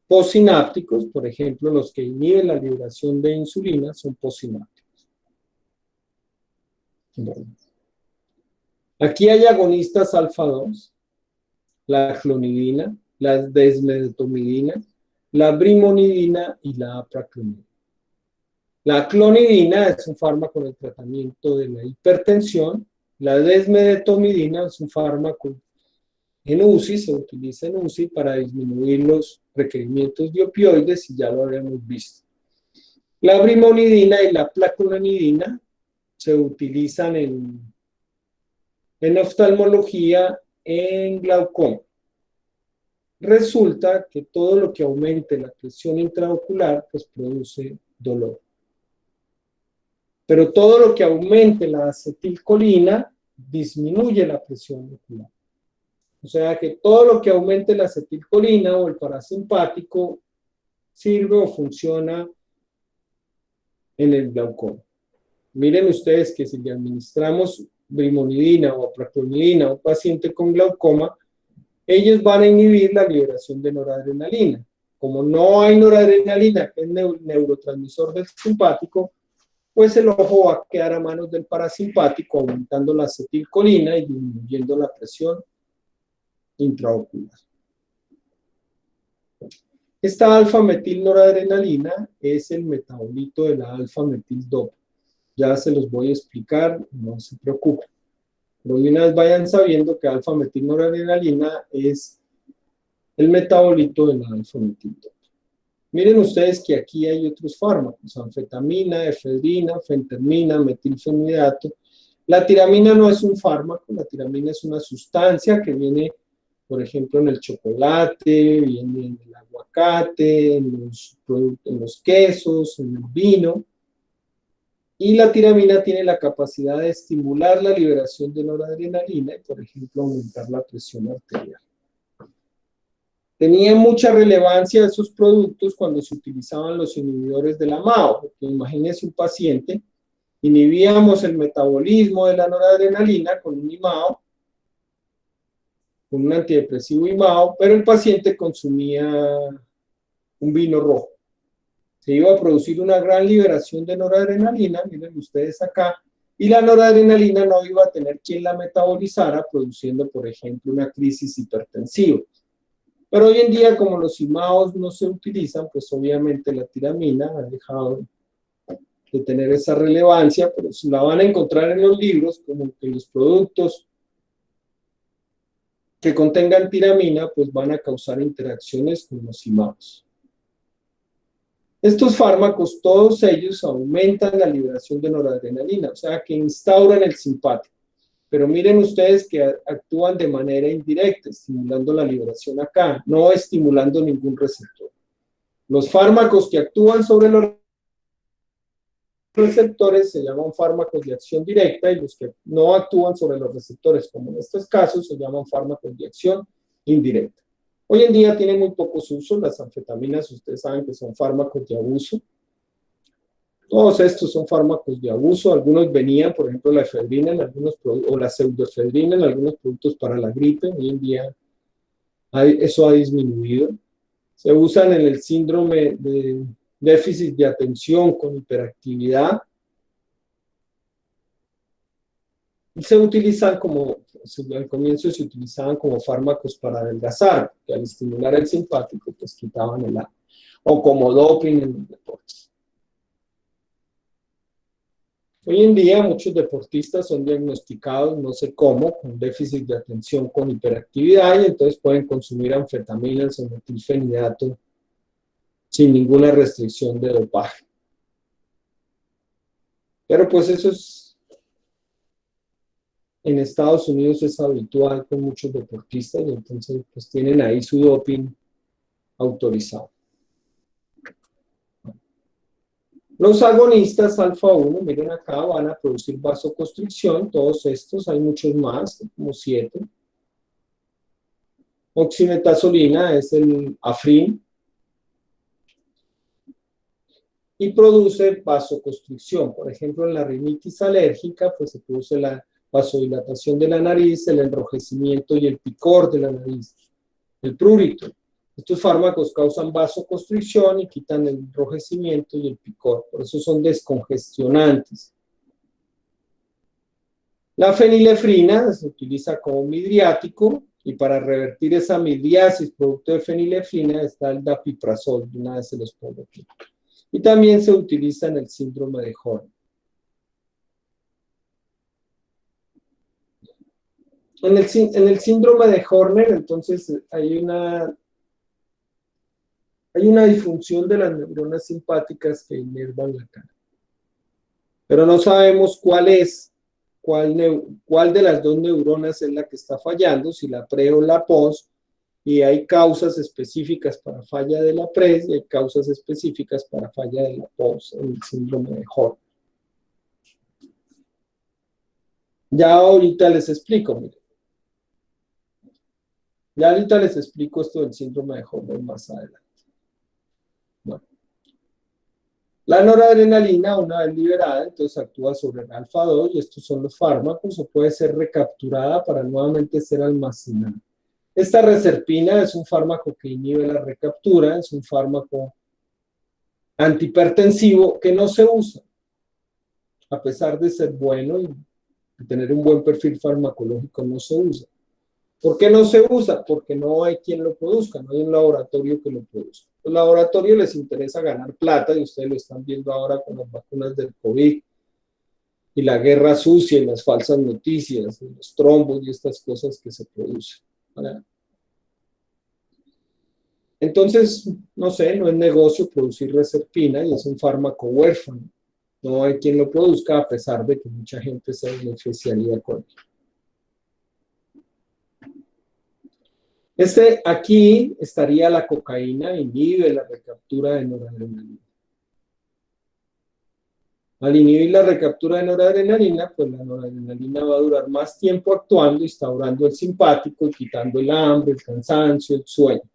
postsinápticos, por ejemplo, los que inhiben la liberación de insulina son postsinápticos. Bueno. Aquí hay agonistas alfa 2, la clonidina, la desmedetomidina, la brimonidina y la apraclonidina. La clonidina es un fármaco en el tratamiento de la hipertensión, la desmedetomidina es un fármaco en UCI, se utiliza en UCI para disminuir los requerimientos de opioides y ya lo habíamos visto. La brimonidina y la placlonidina se utilizan en oftalmología, en glaucoma. Resulta que todo lo que aumente la presión intraocular pues produce dolor. Pero todo lo que aumente la acetilcolina disminuye la presión ocular. O sea que todo lo que aumente la acetilcolina o el parasimpático sirve o funciona en el glaucoma. Miren ustedes que si le administramos brimonidina o apraclonidina a un paciente con glaucoma, ellos van a inhibir la liberación de noradrenalina. Como no hay noradrenalina, que es neurotransmisor del simpático, pues el ojo va a quedar a manos del parasimpático, aumentando la acetilcolina y disminuyendo la presión intraocular. Esta alfa-metilnoradrenalina es el metabolito de la alfa-metil-dopa. Ya se los voy a explicar, no se preocupen. Pero de una vez vayan sabiendo que alfa-metilnoradrenalina es el metabolito de la alfa-metil-dopa. Miren ustedes que aquí hay otros fármacos, anfetamina, efedrina, fentermina, metilfenidato. La tiramina no es un fármaco, la tiramina es una sustancia que viene, por ejemplo, en el chocolate, viene en el aguacate, en los quesos, en el vino. Y la tiramina tiene la capacidad de estimular la liberación de noradrenalina y, por ejemplo, aumentar la presión arterial. Tenía mucha relevancia esos productos cuando se utilizaban los inhibidores de la MAO, porque imagínense un paciente, inhibíamos el metabolismo de la noradrenalina con un IMAO, con un antidepresivo IMAO, pero el paciente consumía un vino rojo. Se iba a producir una gran liberación de noradrenalina, miren ustedes acá, y la noradrenalina no iba a tener quien la metabolizara, produciendo, por ejemplo, una crisis hipertensiva. Pero hoy en día, como los IMAOs no se utilizan, pues obviamente la tiramina ha dejado de tener esa relevancia, pero si la van a encontrar en los libros, como que los productos que contengan tiramina, pues van a causar interacciones con los IMAOs. Estos fármacos, todos ellos aumentan la liberación de noradrenalina, o sea que instauran el simpático. Pero miren ustedes que actúan de manera indirecta, estimulando la liberación acá, no estimulando ningún receptor. Los fármacos que actúan sobre los receptores se llaman fármacos de acción directa y los que no actúan sobre los receptores, como en estos casos, se llaman fármacos de acción indirecta. Hoy en día tienen muy pocos usos, las anfetaminas ustedes saben que son fármacos de abuso. Todos estos son fármacos de abuso, algunos venían, por ejemplo, la efedrina en algunos o la pseudoefedrina en algunos productos para la gripe, hoy en día eso ha disminuido. Se usan en el síndrome de déficit de atención con hiperactividad. Y se utilizan como, al comienzo se utilizaban como fármacos para adelgazar, que al estimular el simpático, pues quitaban el hambre. O como doping en los deportes. Hoy en día muchos deportistas son diagnosticados, no sé cómo, con déficit de atención con hiperactividad y entonces pueden consumir anfetaminas o metilfenidato sin ninguna restricción de dopaje. Pero pues eso es, en Estados Unidos es habitual con muchos deportistas y entonces pues tienen ahí su doping autorizado. Los agonistas alfa-1, miren acá, van a producir vasoconstricción, todos estos, hay muchos más, como 7. Oximetazolina es el Afrin, y produce vasoconstricción. Por ejemplo, en la rinitis alérgica, pues se produce la vasodilatación de la nariz, el enrojecimiento y el picor de la nariz, el prurito. Estos fármacos causan vasoconstricción y quitan el enrojecimiento y el picor, por eso son descongestionantes. La fenilefrina se utiliza como midriático y para revertir esa midriasis producto de fenilefrina está el dapiprazol, de una vez se los pongo aquí. Y también se utiliza en el síndrome de Horner. En el síndrome de Horner, entonces, hay una disfunción de las neuronas simpáticas que inervan la cara. Pero no sabemos cuál de las dos neuronas es la que está fallando, si la pre o la post, y hay causas específicas para falla de la pre y hay causas específicas para falla de la post en el síndrome de Horner. Ya ahorita les explico, miren. Ya ahorita les explico esto del síndrome de Horner más adelante. Bueno. La noradrenalina, una vez liberada, entonces actúa sobre el alfa-2 y estos son los fármacos, o puede ser recapturada para nuevamente ser almacenada. Esta reserpina es un fármaco que inhibe la recaptura, es un fármaco antihipertensivo que no se usa, a pesar de ser bueno y de tener un buen perfil farmacológico, no se usa. ¿Por qué no se usa? Porque no hay quien lo produzca, no hay un laboratorio que lo produzca. Los laboratorios les interesa ganar plata y ustedes lo están viendo ahora con las vacunas del COVID y la guerra sucia y las falsas noticias, y los trombos y estas cosas que se producen. ¿Verdad? Entonces, no sé, no es negocio producir reserpina y es un fármaco huérfano. No hay quien lo produzca a pesar de que mucha gente se beneficiaría con él. Aquí estaría la cocaína, inhibe la recaptura de noradrenalina. Al inhibir la recaptura de noradrenalina, pues la noradrenalina va a durar más tiempo actuando, instaurando el simpático y quitando el hambre, el cansancio, el sueño.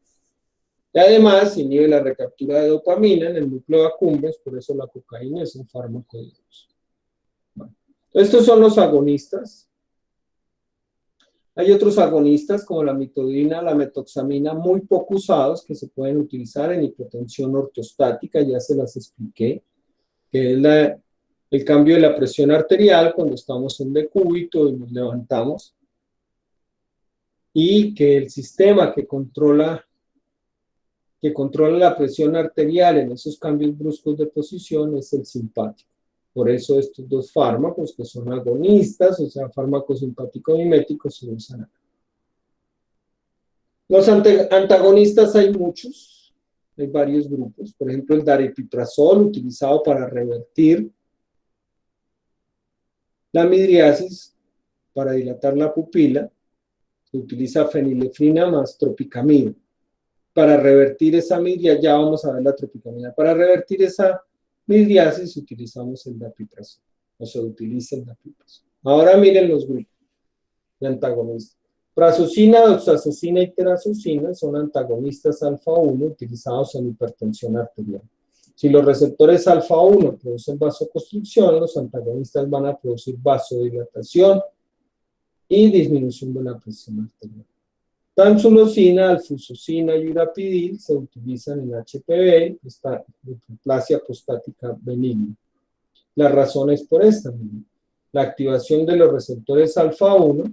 Y además inhibe la recaptura de dopamina en el núcleo accumbens, por eso la cocaína es un fármaco de uso. Bueno, estos son los agonistas. Hay otros agonistas como la mitodina, la metoxamina, muy poco usados, que se pueden utilizar en hipotensión ortostática, ya se las expliqué, que es el cambio de la presión arterial cuando estamos en decúbito y nos levantamos, y que el sistema que controla la presión arterial en esos cambios bruscos de posición es el simpático. Por eso estos dos fármacos, que son agonistas, o sea, fármacos simpático-miméticos, se usan acá. Los antagonistas hay muchos, hay varios grupos. Por ejemplo, el daripiprazol, utilizado para revertir la midriasis, para dilatar la pupila. Se utiliza fenilefrina más tropicamida. Para revertir esa midriasis, ya vamos a ver la tropicamida. Para revertir esa midriasis utilizamos el dapiprazol, o se utiliza el dapiprazol. Ahora miren los grupos de antagonistas. Prazosina, doxazosina y terazosina son antagonistas alfa-1 utilizados en hipertensión arterial. Si los receptores alfa-1 producen vasoconstricción, los antagonistas van a producir vasodilatación y disminución de la presión arterial. Tamsulosina, alfusosina y urapidil se utilizan en HPV, esta hiperplasia prostática benigna. La razón es por esta misma. La activación de los receptores alfa-1,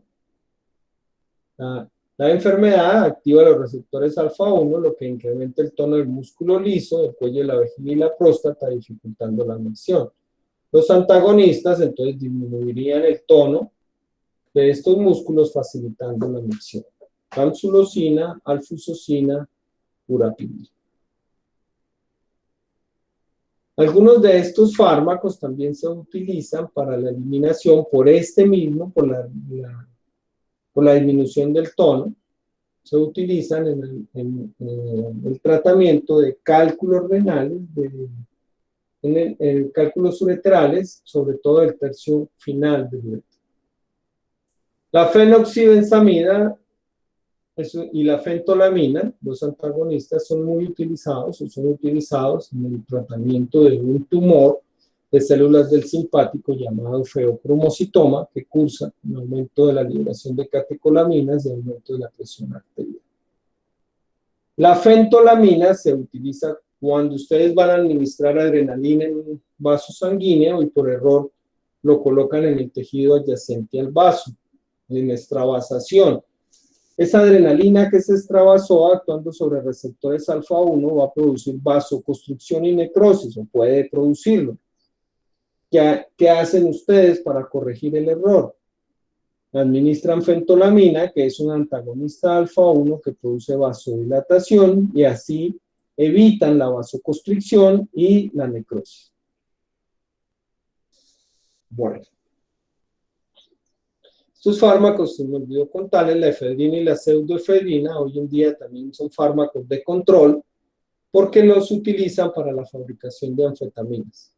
la enfermedad activa los receptores alfa-1, lo que incrementa el tono del músculo liso, del cuello de la vejiga y la próstata, dificultando la micción. Los antagonistas entonces disminuirían el tono de estos músculos, facilitando la micción. Tamsulosina, alfusosina, urapidil. Algunos de estos fármacos también se utilizan para la eliminación por la disminución del tono. Se utilizan en el tratamiento de cálculos renales, en cálculos ureterales, sobre todo el tercio final del uretero. La fenoxibenzamida y la fentolamina, los antagonistas, son muy utilizados o son utilizados en el tratamiento de un tumor de células del simpático llamado feocromocitoma, que cursa un aumento de la liberación de catecolaminas y aumento de la presión arterial. La fentolamina se utiliza cuando ustedes van a administrar adrenalina en un vaso sanguíneo y por error lo colocan en el tejido adyacente al vaso, en extravasación. Esa adrenalina que se extravasó actuando sobre receptores alfa-1 va a producir vasoconstricción y necrosis, o puede producirlo. ¿Qué hacen ustedes para corregir el error? Administran fentolamina, que es un antagonista alfa-1 que produce vasodilatación, y así evitan la vasoconstricción y la necrosis. Bueno. Estos fármacos, se me olvidó contarles, la efedrina y la pseudoefedrina, hoy en día también son fármacos de control, porque los utilizan para la fabricación de anfetaminas.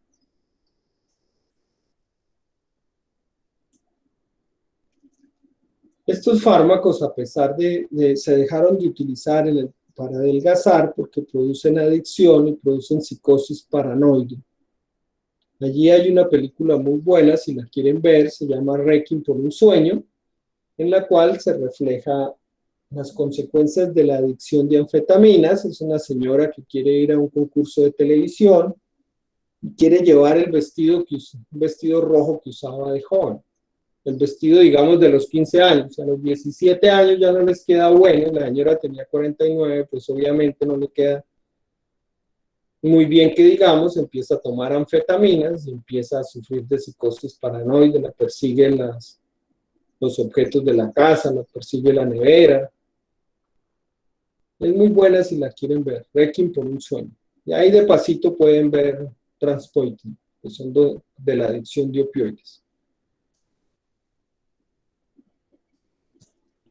Estos fármacos, a pesar se dejaron de utilizar para adelgazar, porque producen adicción y producen psicosis paranoide. Allí hay una película muy buena, si la quieren ver, se llama Requiem por un sueño, en la cual se refleja las consecuencias de la adicción de anfetaminas. Es una señora que quiere ir a un concurso de televisión y quiere llevar un vestido rojo que usaba de joven. El vestido, digamos, de los 15 años. A los 17 años ya no les queda bueno, la señora tenía 49, pues obviamente no le queda muy bien que digamos, empieza a tomar anfetaminas y empieza a sufrir de psicosis paranoide, la persiguen los objetos de la casa, la persigue la nevera. Es muy buena si la quieren ver, Requiem por un sueño. Y ahí de pasito pueden ver Transpoitin, que son de la adicción de opioides.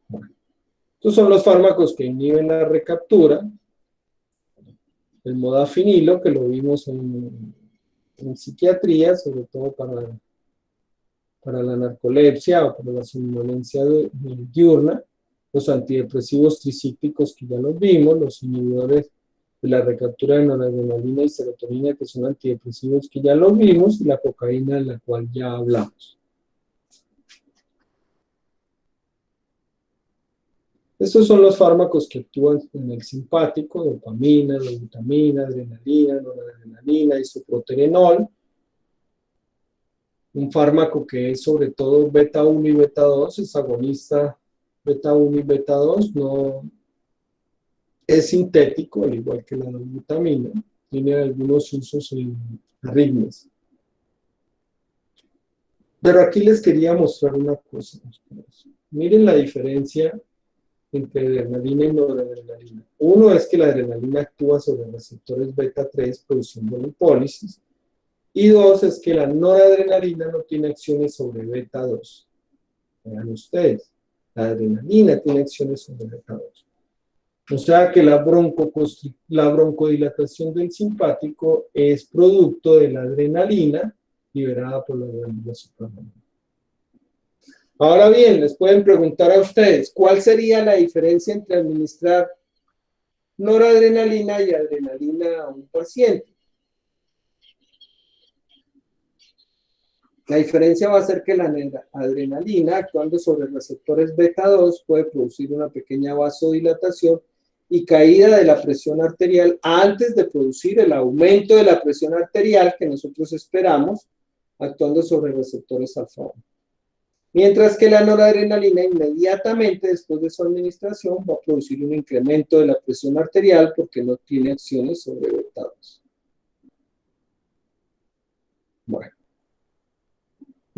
Bueno, estos son los fármacos que inhiben la recaptura. El modafinilo, que lo vimos en psiquiatría, sobre todo para la narcolepsia o para la somnolencia diurna. Los antidepresivos tricíclicos que ya los vimos, los inhibidores de la recaptura de noradrenalina y serotonina, que son antidepresivos, que ya lo vimos, y la cocaína, de la cual ya hablamos. Estos son los fármacos que actúan en el simpático: dopamina, dobutamina, adrenalina, noradrenalina, isoproterenol. Un fármaco que es sobre todo beta 1 y beta 2, es agonista beta 1 y beta 2, no es sintético, al igual que la dobutamina, tiene algunos usos en arritmias. Pero aquí les quería mostrar una cosa. Miren la diferencia entre adrenalina y noradrenalina. Uno es que la adrenalina actúa sobre receptores beta 3 produciendo lipólisis, y dos es que la noradrenalina no tiene acciones sobre beta 2. Vean ustedes, la adrenalina tiene acciones sobre beta 2. O sea que la broncodilatación del simpático es producto de la adrenalina liberada por la glándula suprarrenal. Ahora bien, les pueden preguntar a ustedes, ¿cuál sería la diferencia entre administrar noradrenalina y adrenalina a un paciente? La diferencia va a ser que la adrenalina, actuando sobre receptores beta 2, puede producir una pequeña vasodilatación y caída de la presión arterial antes de producir el aumento de la presión arterial que nosotros esperamos, actuando sobre receptores alfa 1. Mientras que la noradrenalina, inmediatamente después de su administración, va a producir un incremento de la presión arterial porque no tiene acciones sobre beta 2. Bueno.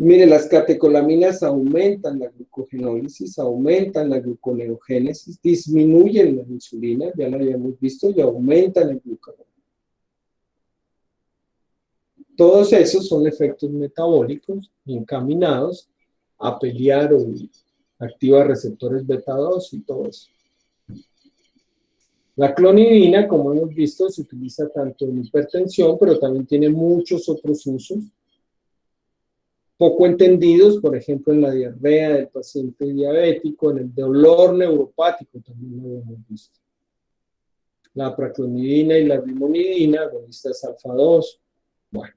Mire, las catecolaminas aumentan la glucogenólisis, aumentan la gluconeogénesis, disminuyen la insulina, ya lo habíamos visto, y aumentan el glucagón. Todos esos son efectos metabólicos encaminados a pelear o activar receptores beta 2 y todo eso. La clonidina, como hemos visto, se utiliza tanto en hipertensión, pero también tiene muchos otros usos poco entendidos, por ejemplo, en la diarrea del paciente diabético, en el dolor neuropático también lo hemos visto. La praclonidina y la brimonidina, agonistas alfa 2. Bueno.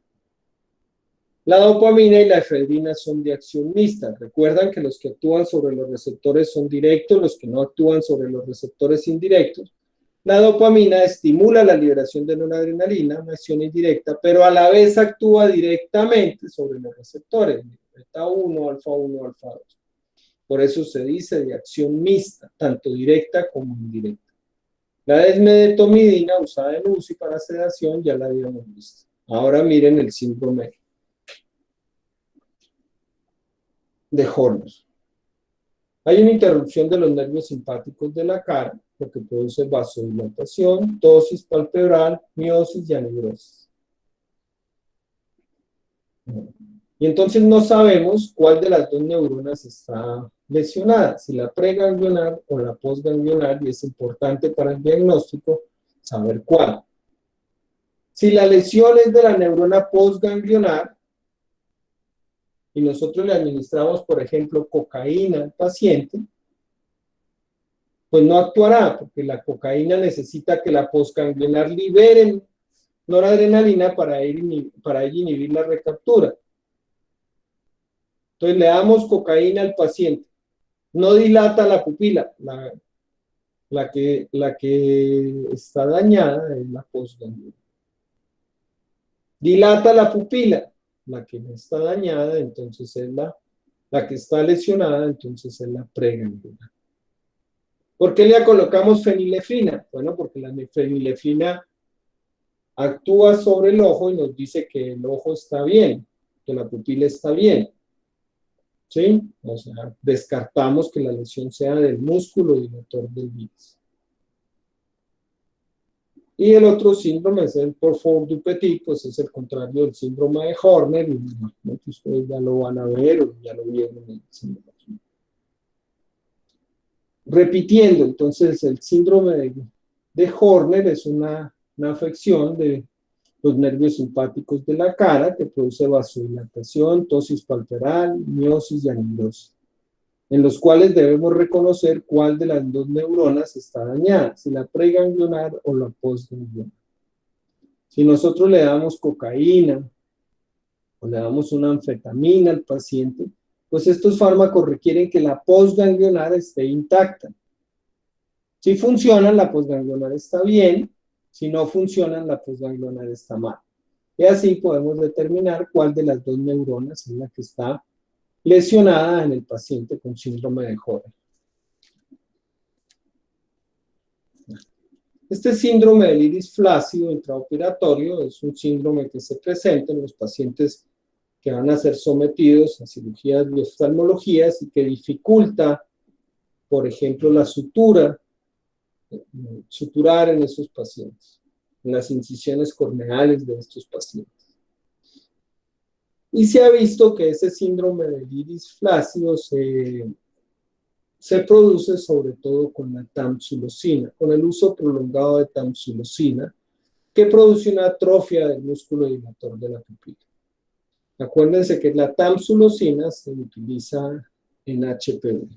La dopamina y la efedrina son de acción mixta. Recuerdan que los que actúan sobre los receptores son directos, los que no actúan sobre los receptores indirectos. La dopamina estimula la liberación de noradrenalina, una acción indirecta, pero a la vez actúa directamente sobre los receptores, beta 1, alfa 1, alfa 2. Por eso se dice de acción mixta, tanto directa como indirecta. La desmedetomidina, usada en UCI para sedación, ya la habíamos visto. Ahora miren el síndrome de Horner. Hay una interrupción de los nervios simpáticos de la cara, lo que produce vasodilatación, ptosis palpebral, miosis y aneurosis. Y entonces no sabemos cuál de las dos neuronas está lesionada, si la preganglionar o la postganglionar, y es importante para el diagnóstico saber cuál. Si la lesión es de la neurona postganglionar, y nosotros le administramos, por ejemplo, cocaína al paciente, pues no actuará, porque la cocaína necesita que la postganglionar libere noradrenalina para inhibir la recaptura. Entonces le damos cocaína al paciente, no dilata la pupila, la que está dañada es la postganglionar. Dilata la pupila, la que no está dañada, entonces es la que está lesionada, entonces es la preganglionar. ¿Por qué le colocamos fenilefrina? Bueno, porque la fenilefrina actúa sobre el ojo y nos dice que el ojo está bien, que la pupila está bien. ¿Sí? O sea, descartamos que la lesión sea del músculo dilator del iris. Y el otro síndrome es el Porphyr-du-Petit, pues es el contrario del síndrome de Horner, y ¿no? Que ustedes ya lo van a ver o ya lo vieron en el síndrome. Repitiendo, entonces el síndrome de Horner es una afección de los nervios simpáticos de la cara que produce vasodilatación, ptosis palpebral, miosis y aneurosis. en los cuales debemos reconocer cuál de las dos neuronas está dañada, si la preganglionar o la postganglionar. Si nosotros le damos cocaína o le damos una anfetamina al paciente, pues estos fármacos requieren que la postganglionar esté intacta. Si funcionan, la postganglionar está bien; si no funcionan, la postganglionar está mal. Y así podemos determinar cuál de las dos neuronas es la que está lesionada en el paciente con síndrome de Joder. Este síndrome del iris flácido intraoperatorio es un síndrome que se presenta en los pacientes que van a ser sometidos a cirugías de oftalmologías y que dificulta, por ejemplo, la suturar en esos pacientes, en las incisiones corneales de estos pacientes. Y se ha visto que ese síndrome del iris flácido se produce sobre todo con la tamsulosina, con el uso prolongado de tamsulosina, que produce una atrofia del músculo dilator de la pupila. Acuérdense que la tamsulosina se utiliza en HPV,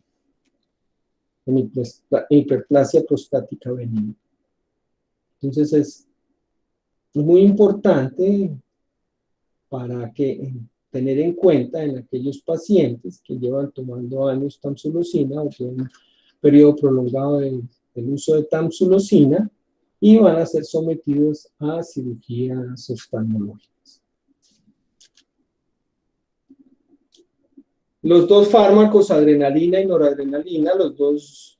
en hiperplasia prostática benigna. Entonces es muy importante para tener en cuenta en aquellos pacientes que llevan tomando años tamsulosina o tienen un periodo prolongado del uso de tamsulosina y van a ser sometidos a cirugías oftalmológicas. Los dos fármacos, adrenalina y noradrenalina, los dos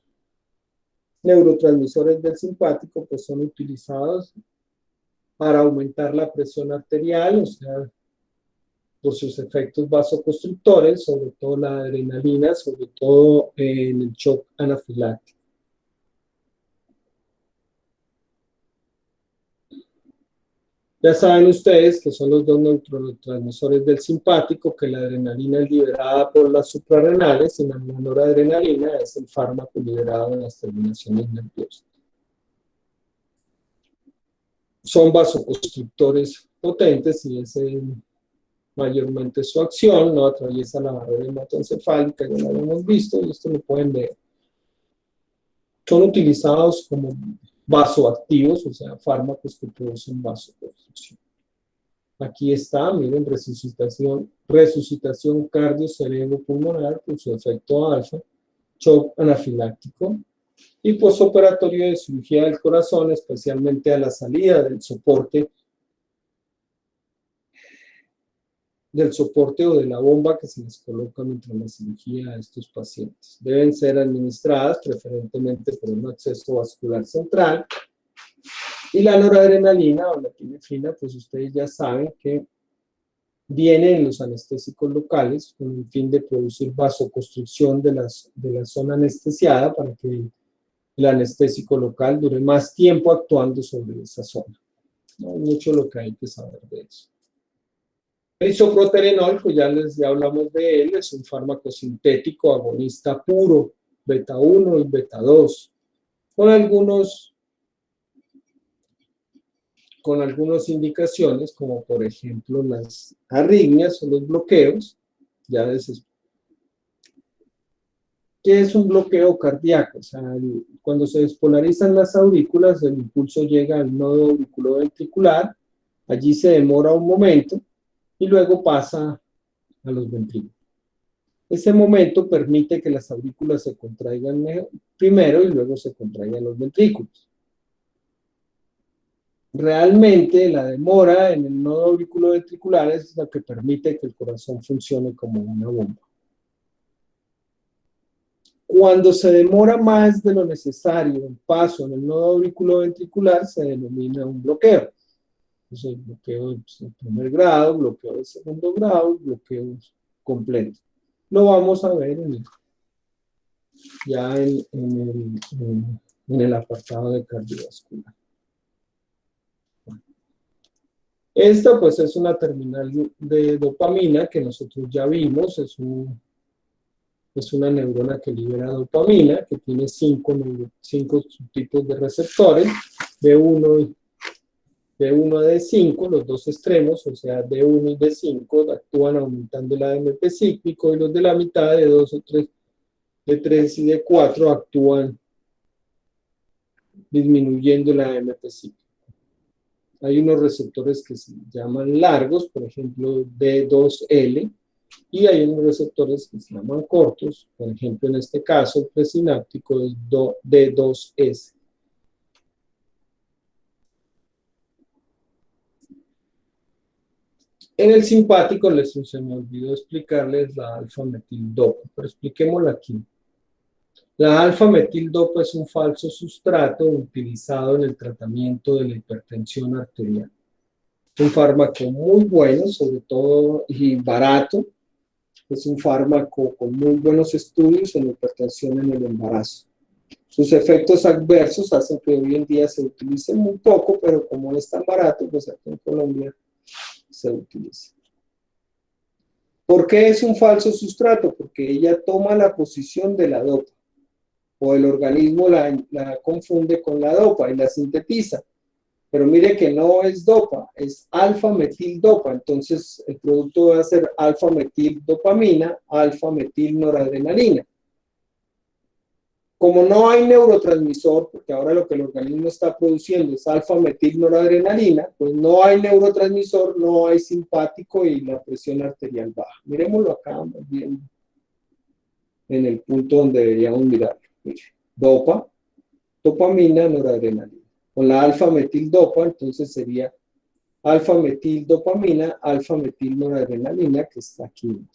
neurotransmisores del simpático, pues son utilizados para aumentar la presión arterial, o sea, por sus efectos vasoconstrictores, sobre todo la adrenalina, sobre todo en el shock anafiláctico. Ya saben ustedes que son los dos neurotransmisores del simpático, que la adrenalina es liberada por las suprarrenales y la noradrenalina es el fármaco liberado en las terminaciones nerviosas. Son vasoconstrictores potentes y ese mayormente su acción, no atraviesa la barrera hematoencefálica, ya lo hemos visto, y esto lo pueden ver. Son utilizados como vasoactivos, o sea, fármacos que producen vasoconstricción. Aquí está, miren, resucitación cardio-cerebro-pulmonar con su efecto alfa, shock anafiláctico, y postoperatorio de cirugía del corazón, especialmente a la salida del soporte o de la bomba que se les coloca mientras la cirugía a estos pacientes. Deben ser administradas preferentemente por un acceso vascular central. Y la noradrenalina o la epinefrina, pues ustedes ya saben que viene en los anestésicos locales con el fin de producir vasoconstricción de la zona anestesiada para que el anestésico local dure más tiempo actuando sobre esa zona. No hay mucho lo que hay que saber de eso. El isoproterenol, pues ya hablamos de él, es un fármaco sintético agonista puro, beta 1 y beta 2, con algunas indicaciones, como por ejemplo las arritmias o los bloqueos. ¿Qué es un bloqueo cardíaco? O sea, cuando se despolarizan las aurículas, el impulso llega al nodo auriculoventricular, allí se demora un momento, y luego pasa a los ventrículos. Ese momento permite que las aurículas se contraigan primero y luego se contraigan los ventrículos. Realmente la demora en el nodo auriculoventricular es la que permite que el corazón funcione como una bomba. Cuando se demora más de lo necesario el paso en el nodo auriculoventricular, se denomina un bloqueo. Entonces, bloqueo de primer grado, bloqueo de segundo grado, bloqueo completo. Lo vamos a ver ya en el apartado de cardiovascular. Esta pues es una terminal de dopamina que nosotros ya vimos, es una neurona que libera dopamina, que tiene 5 subtipos de receptores, D1 a D5, los dos extremos, o sea, D1 y D5, actúan aumentando el AMP cíclico, y los de la mitad, D2 o D3 y D4 actúan disminuyendo la AMP cíclica. Hay unos receptores que se llaman largos, por ejemplo D2L, y hay unos receptores que se llaman cortos, por ejemplo en este caso el presináptico es D2S. En el simpático se me olvidó explicarles la alfa-metil-dopa, pero expliquémosla aquí. La alfa-metil-dopa es un falso sustrato utilizado en el tratamiento de la hipertensión arterial. Es un fármaco muy bueno, sobre todo, y barato. Es un fármaco con muy buenos estudios en hipertensión en el embarazo. Sus efectos adversos hacen que hoy en día se utilice muy poco, pero como es tan barato, pues aquí en Colombia se utiliza. ¿Por qué es un falso sustrato? Porque ella toma la posición de la dopa, o el organismo la confunde con la dopa y la sintetiza. Pero mire que no es dopa, es alfa-metil-dopa. Entonces el producto va a ser alfa-metil-dopamina, alfa-metil-noradrenalina. Como no hay neurotransmisor, porque ahora lo que el organismo está produciendo es alfa-metil-noradrenalina, pues no hay neurotransmisor, no hay simpático y la presión arterial baja. Miremoslo acá, más bien, en el punto donde deberíamos mirarlo. Mire, dopa, dopamina, noradrenalina. Con la alfa-metil-dopa, entonces sería alfa-metil-dopamina, alfa-metil-noradrenalina, que está aquí.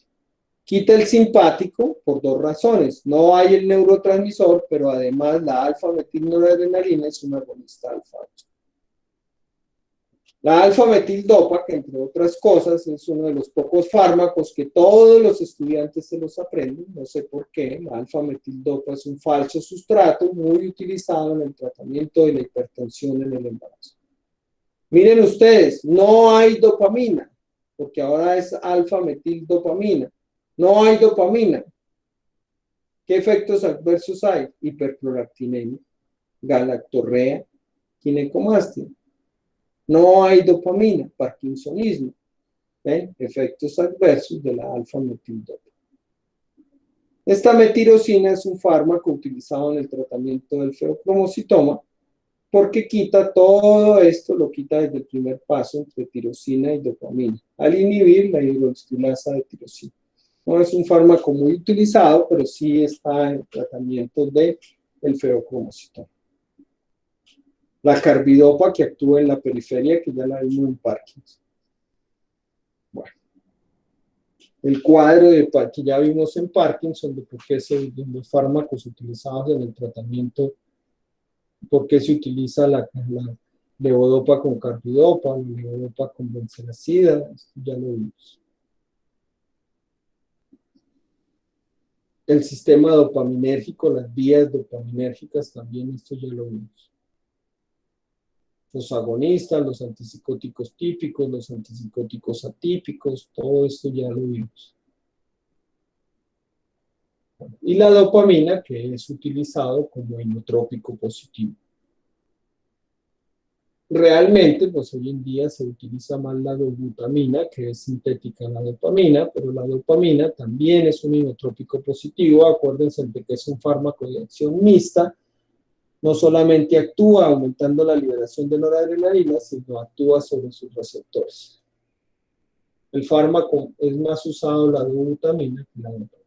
Quita el simpático por dos razones. No hay el neurotransmisor, pero además la alfa-metil-noradrenalina es un agonista alfa. La alfa-metil-dopa, que entre otras cosas es uno de los pocos fármacos que todos los estudiantes se los aprenden, no sé por qué. La alfa-metil-dopa es un falso sustrato muy utilizado en el tratamiento de la hipertensión en el embarazo. Miren ustedes, no hay dopamina, porque ahora es alfa-metil-dopamina. No hay dopamina. ¿Qué efectos adversos hay? Hiperprolactinemia, galactorrea, ginecomastia. No hay dopamina, parkinsonismo. ¿Ven? Efectos adversos de la alfa-metil-dopa. Esta metirosina es un fármaco utilizado en el tratamiento del feocromocitoma porque quita todo esto, lo quita desde el primer paso entre tirosina y dopamina, al inhibir la hidroxilasa de tirosina. No es un fármaco muy utilizado, pero sí está en el tratamiento del feocromocitoma. La carbidopa que actúa en la periferia, que ya la vimos en Parkinson. Bueno, el cuadro que ya vimos en Parkinson de por qué los fármacos utilizados en el tratamiento, por qué se utiliza la levodopa con carbidopa, la levodopa con benselacida, ya lo vimos. El sistema dopaminérgico, las vías dopaminérgicas también, esto ya lo vimos. Los agonistas, los antipsicóticos típicos, los antipsicóticos atípicos, todo esto ya lo vimos. Y la dopamina, que es utilizado como inotrópico positivo. Realmente, pues hoy en día se utiliza más la dobutamina, que es sintética en la dopamina, pero la dopamina también es un inotrópico positivo. Acuérdense de que es un fármaco de acción mixta. No solamente actúa aumentando la liberación de noradrenalina, sino actúa sobre sus receptores. El fármaco es más usado la dobutamina que la dopamina.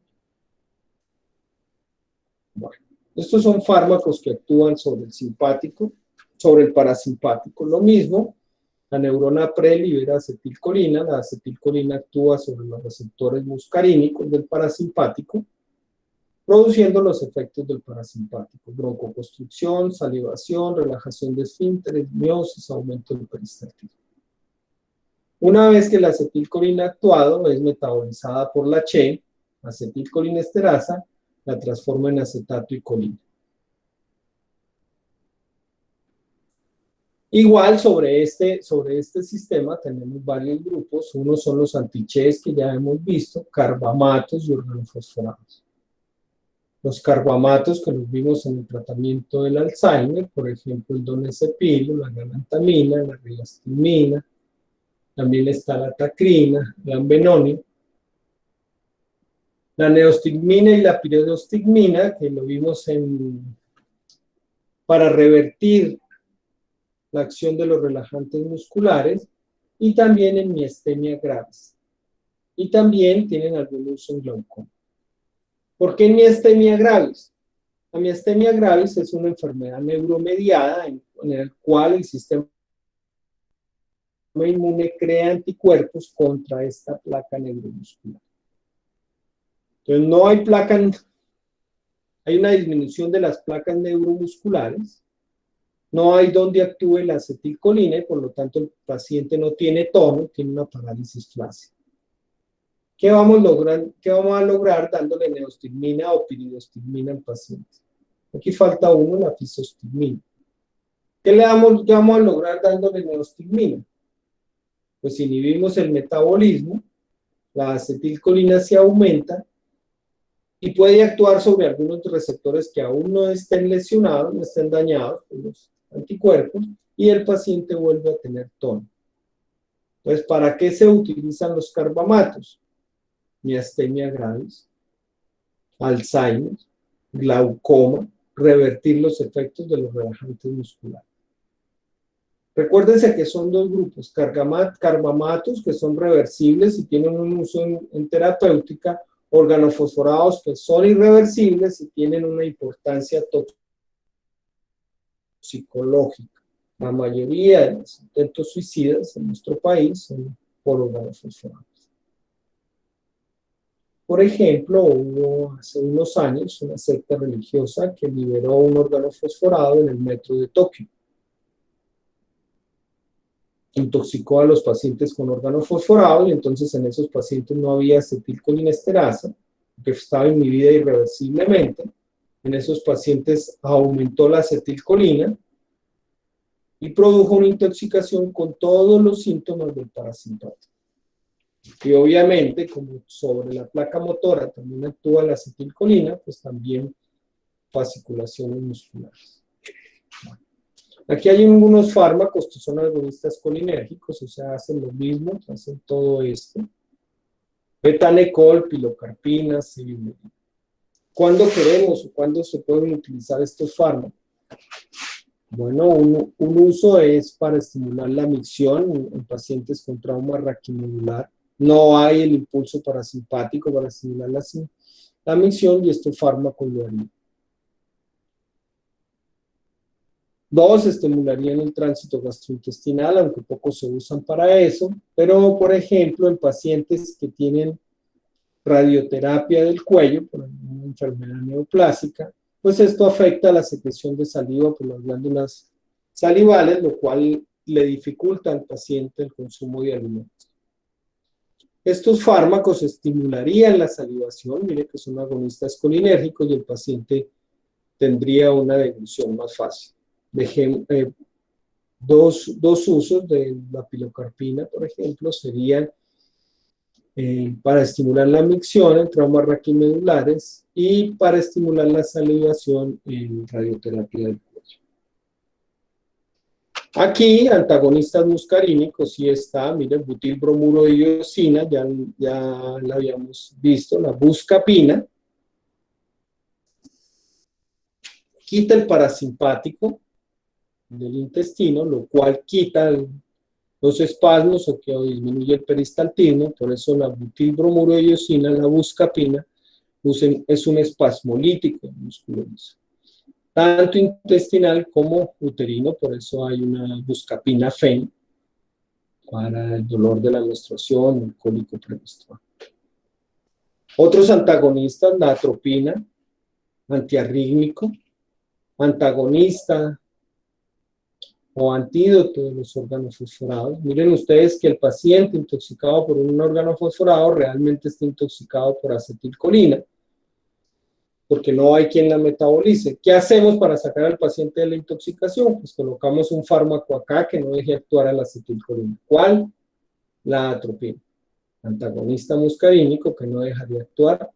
Bueno, estos son fármacos que actúan sobre el simpático, sobre el parasimpático. Lo mismo, la neurona pre libera acetilcolina, la acetilcolina actúa sobre los receptores muscarínicos del parasimpático, produciendo los efectos del parasimpático: broncoconstricción, salivación, relajación de esfínteres, miosis, aumento del peristaltismo. Una vez que la acetilcolina ha actuado, es metabolizada por la CHE, acetilcolinesterasa, la transforma en acetato y colina. Igual sobre este sistema tenemos varios grupos. Unos son los anti-CHEs que ya hemos visto, carbamatos y organofosforados. Los carbamatos que los vimos en el tratamiento del Alzheimer, por ejemplo el donepezil, la galantamina, la rigastimina, también está la tacrina, la ambenonio. La neostigmina y la piridostigmina, que lo vimos para revertir la acción de los relajantes musculares, y también en miastenia gravis. Y también tienen algún uso en glaucoma. ¿Por qué miastenia gravis? La miastenia gravis es una enfermedad neuromediada en el cual el sistema inmune crea anticuerpos contra esta placa neuromuscular. Entonces no hay placa, hay una disminución de las placas neuromusculares, no hay donde actúe la acetilcolina y por lo tanto el paciente no tiene tono, tiene una parálisis flácida. ¿Qué vamos a lograr dándole neostigmina o piridostigmina al paciente? Aquí falta uno, la fisostigmina. ¿Qué vamos a lograr dándole neostigmina? Pues inhibimos el metabolismo, la acetilcolina se aumenta y puede actuar sobre algunos receptores que aún no estén lesionados, no estén dañados por los anticuerpos, y el paciente vuelve a tener tono. Entonces, ¿para qué se utilizan los carbamatos? Miastenia gravis, Alzheimer, glaucoma, revertir los efectos de los relajantes musculares. Recuérdense que son dos grupos, carbamatos, que son reversibles y tienen un uso en terapéutica, organofosforados, que son irreversibles y tienen una importancia toxicológica. La mayoría de los intentos suicidas en nuestro país son por organofosforados. Por ejemplo, hubo hace unos años una secta religiosa que liberó un organofosforado en el metro de Tokio. Intoxicó a los pacientes con organofosforado y entonces en esos pacientes no había acetilcolinesterasa, que estaba inhibida irreversiblemente. En esos pacientes aumentó la acetilcolina y produjo una intoxicación con todos los síntomas del parasimpático. Y obviamente, como sobre la placa motora también actúa la acetilcolina, pues también fasciculaciones musculares. Bueno, aquí hay algunos fármacos que son agonistas colinérgicos, o sea, hacen lo mismo, hacen todo esto. Betanecol, pilocarpina, civimelina. ¿Cuándo queremos o cuándo se pueden utilizar estos fármacos? Bueno, un uso es para estimular la micción en pacientes con trauma raquimedular. No hay el impulso parasimpático para estimular la micción y estos fármacos lo harían. Dos, estimularían el tránsito gastrointestinal, aunque pocos se usan para eso, pero por ejemplo en pacientes que tienen radioterapia del cuello por una enfermedad neoplásica, pues esto afecta la secreción de saliva por las glándulas salivales, lo cual le dificulta al paciente el consumo de alimentos. Estos fármacos estimularían la salivación, mire que son agonistas colinérgicos y el paciente tendría una deglución más fácil. Dos usos de la pilocarpina, por ejemplo, serían para estimular la micción en traumas raquimedulares y para estimular la salivación en radioterapia del cuello. Aquí, antagonistas muscarínicos, sí está, miren, butilbromuro de iosina, ya la habíamos visto, la buscapina. Quita el parasimpático del intestino, lo cual quita los espasmos o que disminuye el peristaltismo, por eso la butilbromuro de iosina, la buscapina, es un espasmolítico musculoso, tanto intestinal como uterino, por eso hay una buscapina FEN para el dolor de la menstruación, el cólico premenstrual. Otros antagonistas, la atropina, antiarrítmico, antagonista o antídoto de los órganos fosforados. Miren ustedes que el paciente intoxicado por un órgano fosforado realmente está intoxicado por acetilcolina, porque no hay quien la metabolice. ¿Qué hacemos para sacar al paciente de la intoxicación? Pues colocamos un fármaco acá que no deje actuar a la acetilcolina. ¿Cuál? La atropina. Antagonista muscarínico que no deja de actuar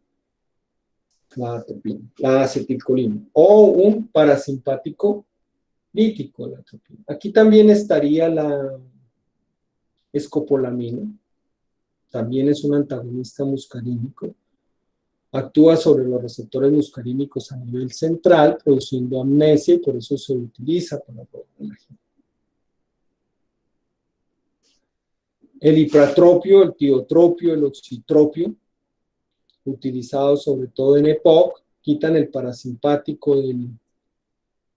la atropina, la acetilcolina. O un parasimpático lítico, la atropina. Aquí también estaría la escopolamina. También es un antagonista muscarínico. Actúa sobre los receptores muscarínicos a nivel central, produciendo amnesia, y por eso se utiliza para robar a la gente. El hipratropio, el tiotropio, el oxitropio, utilizados sobre todo en EPOC, quitan el parasimpático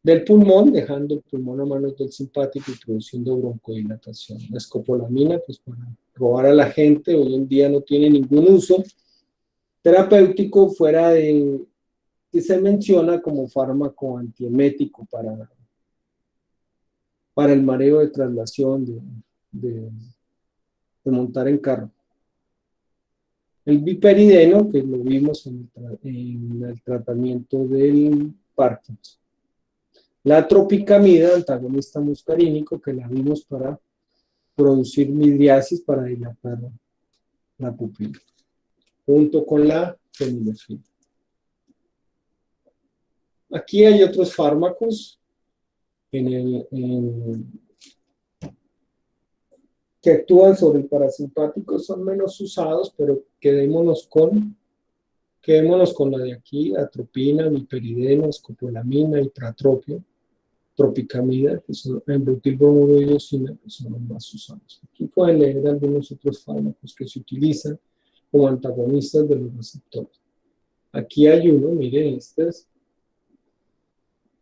del pulmón, dejando el pulmón a manos del simpático y produciendo broncodilatación. La escopolamina, pues para robar a la gente, hoy en día no tiene ningún uso terapéutico fuera de que se menciona como fármaco antiemético para el mareo de traslación, de montar en carro. El biperideno, que lo vimos en el tratamiento del Parkinson. La tropicamida, antagonista muscarínico, que la vimos para producir midriasis para dilatar la pupila, junto con la fenilefrina. Aquí hay otros fármacos que actúan sobre el parasimpático, son menos usados, pero quedémonos con la de aquí: atropina, biperideno, escopolamina, hipratropio, tropicamida, que son butilbromuro-iosina, que son los más usados. Aquí pueden leer algunos otros fármacos que se utilizan como antagonistas de los receptores. Aquí hay uno, miren, este es.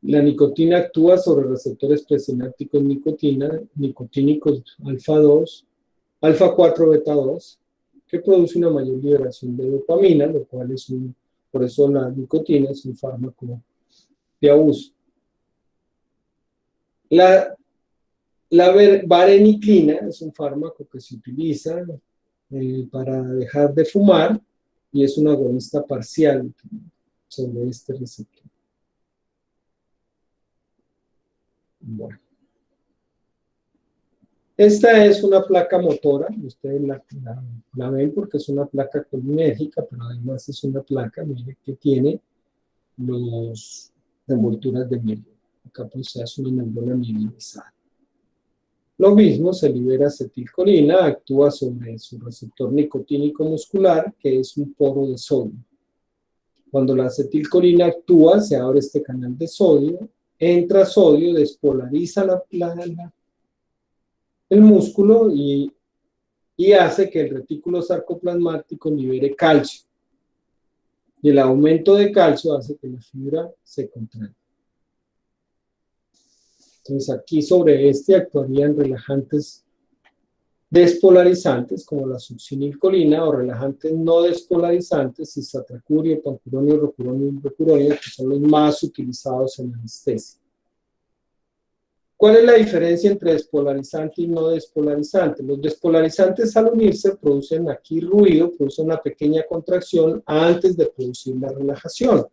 La nicotina actúa sobre receptores presinápticos nicotínicos alfa-2, alfa-4 beta-2, que produce una mayor liberación de dopamina, lo cual es por eso la nicotina es un fármaco de abuso. La vareniclina es un fármaco que se utiliza para dejar de fumar y es un agonista parcial sobre este receptor. Bueno. Esta es una placa motora, ustedes la ven porque es una placa colinérgica, pero además es una placa, miren, que tiene las envolturas de mielina. Acá pues se hace una neurona mielinizada. Lo mismo, se libera acetilcolina, actúa sobre su receptor nicotínico muscular, que es un poro de sodio. Cuando la acetilcolina actúa, se abre este canal de sodio, entra sodio, despolariza el músculo y hace que el retículo sarcoplasmático libere calcio. Y el aumento de calcio hace que la fibra se contraiga. Entonces aquí sobre este actuarían relajantes despolarizantes como la succinilcolina o relajantes no despolarizantes, cisatracurio, pancuronio, rocuronio y rocuronio, que son los más utilizados en anestesia. ¿Cuál es la diferencia entre despolarizante y no despolarizante? Los despolarizantes al unirse producen aquí ruido, producen una pequeña contracción antes de producir la relajación.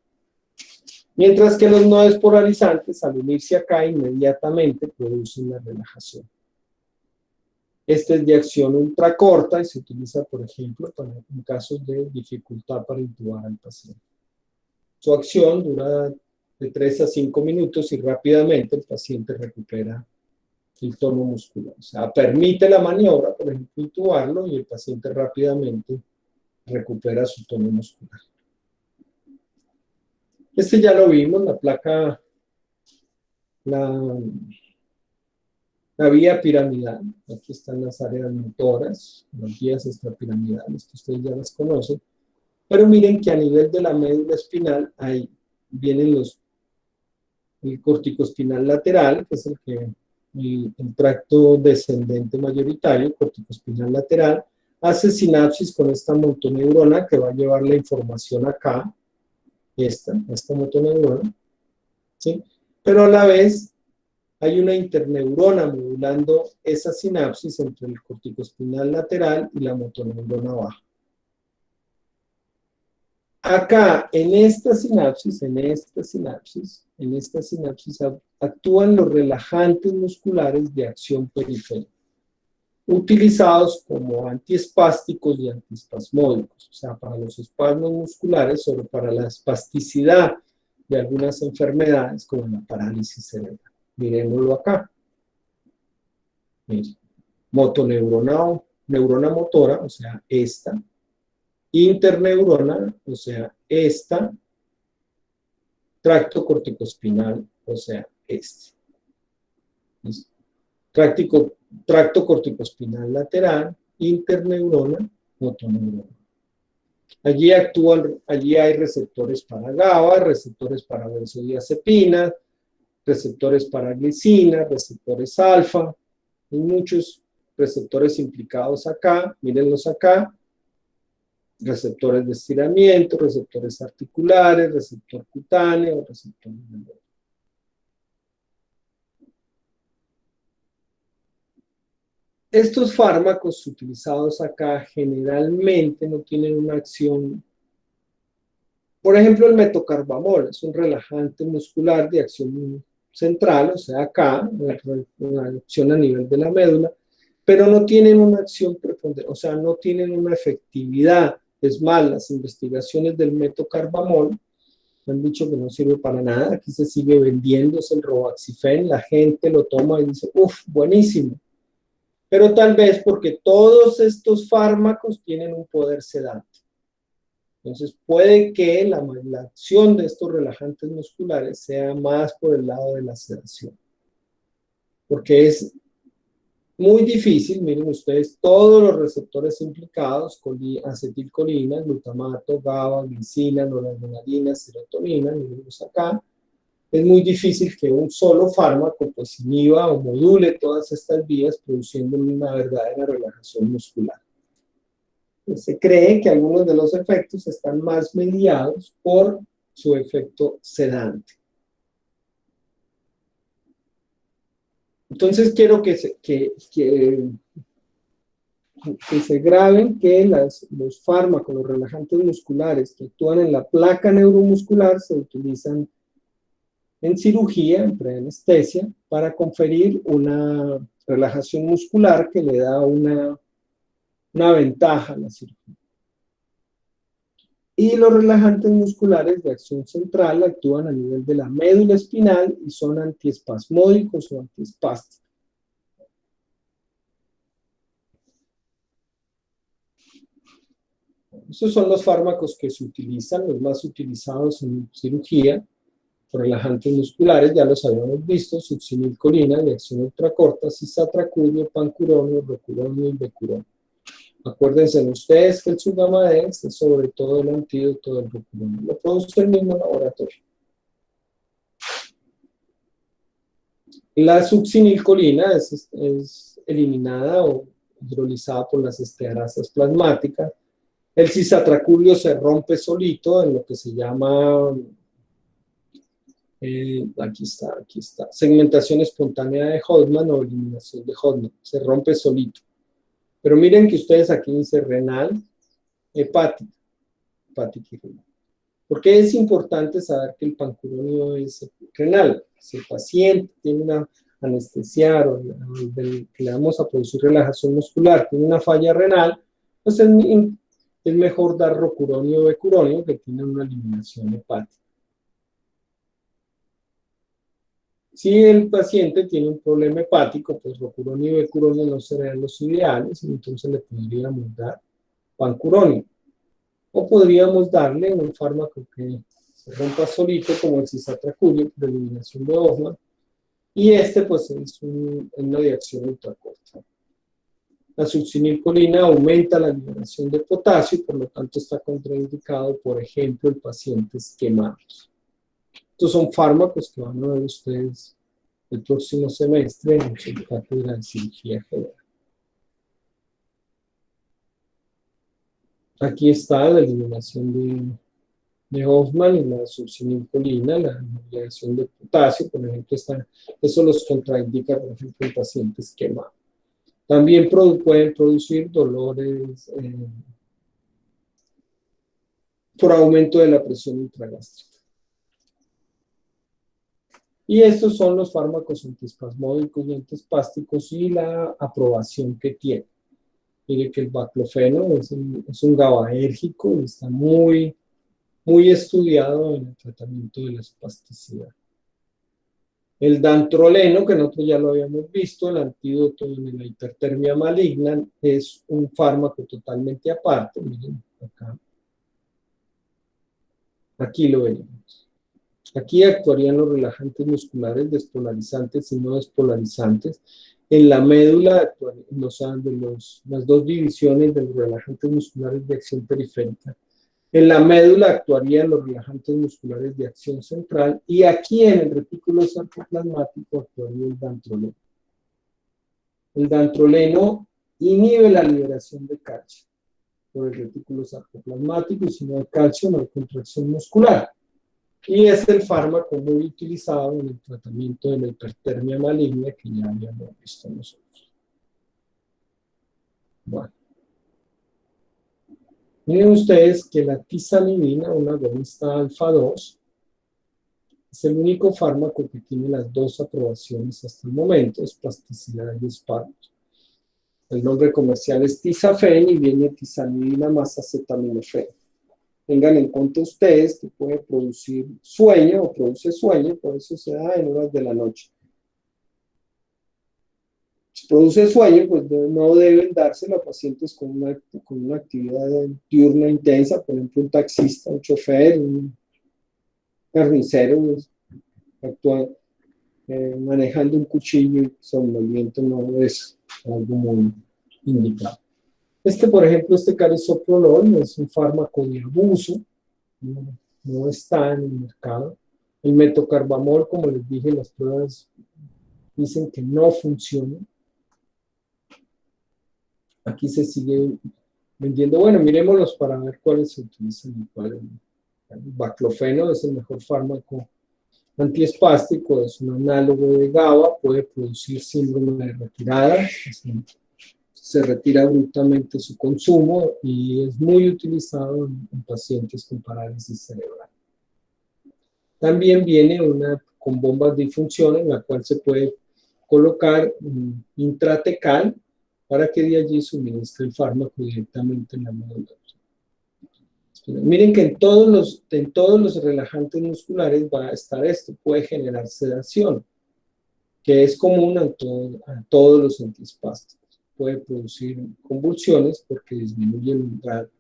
Mientras que los no despolarizantes al unirse acá inmediatamente producen la relajación. Este es de acción ultracorta y se utiliza, por ejemplo, en casos de dificultad para intubar al paciente. Su acción dura de 3 a 5 minutos y rápidamente el paciente recupera el tono muscular. O sea, permite la maniobra, por ejemplo, intubarlo y el paciente rápidamente recupera su tono muscular. Este ya lo vimos, la placa, la vía piramidal. Aquí están las áreas motoras, las vías extrapiramidales, que ustedes ya las conocen. Pero miren que a nivel de la médula espinal, ahí vienen el corticoespinal lateral, que es el tracto descendente mayoritario, corticoespinal lateral, hace sinapsis con esta motoneurona que va a llevar la información acá, esta motoneurona, ¿sí? Pero a la vez hay una interneurona modulando esa sinapsis entre el corticoespinal lateral y la motoneurona baja. Acá, en esta sinapsis actúan los relajantes musculares de acción periférica, utilizados como antiespásticos y antiespasmódicos, o sea, para los espasmos musculares, sobre para la espasticidad de algunas enfermedades como la parálisis cerebral. Miremoslo acá. Miren, motoneurona motora, o sea, esta, interneurona, o sea, esta, tracto corticoespinal, o sea, este. ¿Listo? Tracto corticoespinal lateral, interneurona, motoneurona. Allí hay receptores para GABA, receptores para benzodiazepina, receptores para glicina, receptores alfa, hay muchos receptores implicados acá, mírenlos acá, receptores de estiramiento, receptores articulares, receptor cutáneo, receptor de... Estos fármacos utilizados acá generalmente no tienen una acción. Por ejemplo, el metocarbamol es un relajante muscular de acción central, o sea, acá, una acción a nivel de la médula, pero no tienen una acción preponderante, o sea, no tienen una efectividad. Es más, las investigaciones del metocarbamol han dicho que no sirve para nada. Aquí se sigue vendiendo, es el Robaxifen, la gente lo toma y dice, uff, buenísimo. Pero tal vez porque todos estos fármacos tienen un poder sedante. Entonces puede que la acción de estos relajantes musculares sea más por el lado de la sedación. Porque es muy difícil, miren ustedes, todos los receptores implicados, acetilcolina, glutamato, GABA, glicina, noradrenalina, serotonina, mirenlos acá. Es muy difícil que un solo fármaco pues inhiba o module todas estas vías produciendo una verdadera relajación muscular. Pues se cree que algunos de los efectos están más mediados por su efecto sedante. Entonces quiero que se graben que los fármacos, los relajantes musculares que actúan en la placa neuromuscular se utilizan en cirugía, en preanestesia, para conferir una relajación muscular que le da una ventaja a la cirugía. Y los relajantes musculares de acción central actúan a nivel de la médula espinal y son antiespasmódicos o antiespásticos. Estos son los fármacos que se utilizan, los más utilizados en cirugía. Relajantes musculares, ya los habíamos visto, succinilcolina de acción ultracorta, cisatracudio, pancuronio, rocuronio y becuronio. Acuérdense ustedes que el Sugamadex es sobre todo el antídoto del rocuronio. Lo produce el mismo laboratorio. La succinilcolina es eliminada o hidrolizada por las estearasas plasmáticas. El cisatracudio se rompe solito en lo que se llama... aquí está, segmentación espontánea de Hodgman o eliminación de Hodgman, se rompe solito. Pero miren que ustedes aquí dice renal, hepática y renal. ¿Por qué es importante saber que el pancuronio es renal? Si el paciente tiene una anestesiar o que le vamos a producir relajación muscular, tiene una falla renal, pues es mejor dar rocuronio o becuronio que tiene una eliminación hepática. Si el paciente tiene un problema hepático, pues rocuronio y becuronio no serían los ideales, entonces le podríamos dar pancuronio. O podríamos darle un fármaco que se rompa solito, como el cisatracudio, por eliminación de Hoffman, y pues es una de acción ultracorta. La succinilcolina aumenta la liberación de potasio, por lo tanto está contraindicado, por ejemplo, en pacientes quemados. Estos son fármacos que van a ver ustedes el próximo semestre en su cátedra de cirugía general. Aquí está la eliminación de Hoffman y la succinilcolina, la liberación de potasio, por ejemplo, eso los contraindica, por ejemplo, en pacientes quemados. También pueden producir dolores por aumento de la presión intragástrica. Y estos son los fármacos antiespasmódicos y antiespásticos y la aprobación que tienen. Mire que el baclofeno es un GABAérgico y está muy estudiado en el tratamiento de la espasticidad. El dantroleno, que nosotros ya lo habíamos visto, el antídoto de la hipertermia maligna, es un fármaco totalmente aparte, miren acá, Aquí lo veremos. Aquí actuarían los relajantes musculares despolarizantes y no despolarizantes. En la médula actuarían las dos divisiones de los relajantes musculares de acción periférica. En la médula actuarían los relajantes musculares de acción central y aquí en el retículo sarcoplasmático actuaría el dantroleno. El dantroleno inhibe la liberación de calcio por el retículo sarcoplasmático y si no hay calcio no hay contracción muscular. Y es el fármaco muy utilizado en el tratamiento de la hipertermia maligna que ya habíamos visto nosotros. Bueno. Miren ustedes que la tizanidina, una agonista alfa 2, es el único fármaco que tiene las dos aprobaciones hasta el momento, es plasticidad y espasmos. El nombre comercial es Tizafen y viene tizanidina más acetaminofén. Tengan en cuenta ustedes que puede producir sueño o produce sueño, por eso se da en horas de la noche. Si produce sueño, pues no deben dárselo a pacientes con una actividad diurna intensa, por ejemplo, un taxista, un chofer, un carnicero, pues, manejando un cuchillo y somnoliento no es algo muy indicado. Por ejemplo, carisoprodol es un fármaco de abuso, no está en el mercado. El metocarbamol, como les dije, las pruebas dicen que no funciona. Aquí se sigue vendiendo. Bueno, miremoslos para ver cuáles se utilizan. El baclofeno es el mejor fármaco antiespástico, es un análogo de GABA, puede producir síndrome de retirada, se retira abruptamente su consumo y es muy utilizado en pacientes con parálisis cerebral. También viene una con bombas de difusión en la cual se puede colocar intratecal para que de allí suministre el fármaco directamente en la médula. Miren que en todos los relajantes musculares va a estar esto, puede generar sedación, que es común a todos los antiespásticos. Puede producir convulsiones porque disminuye el umbral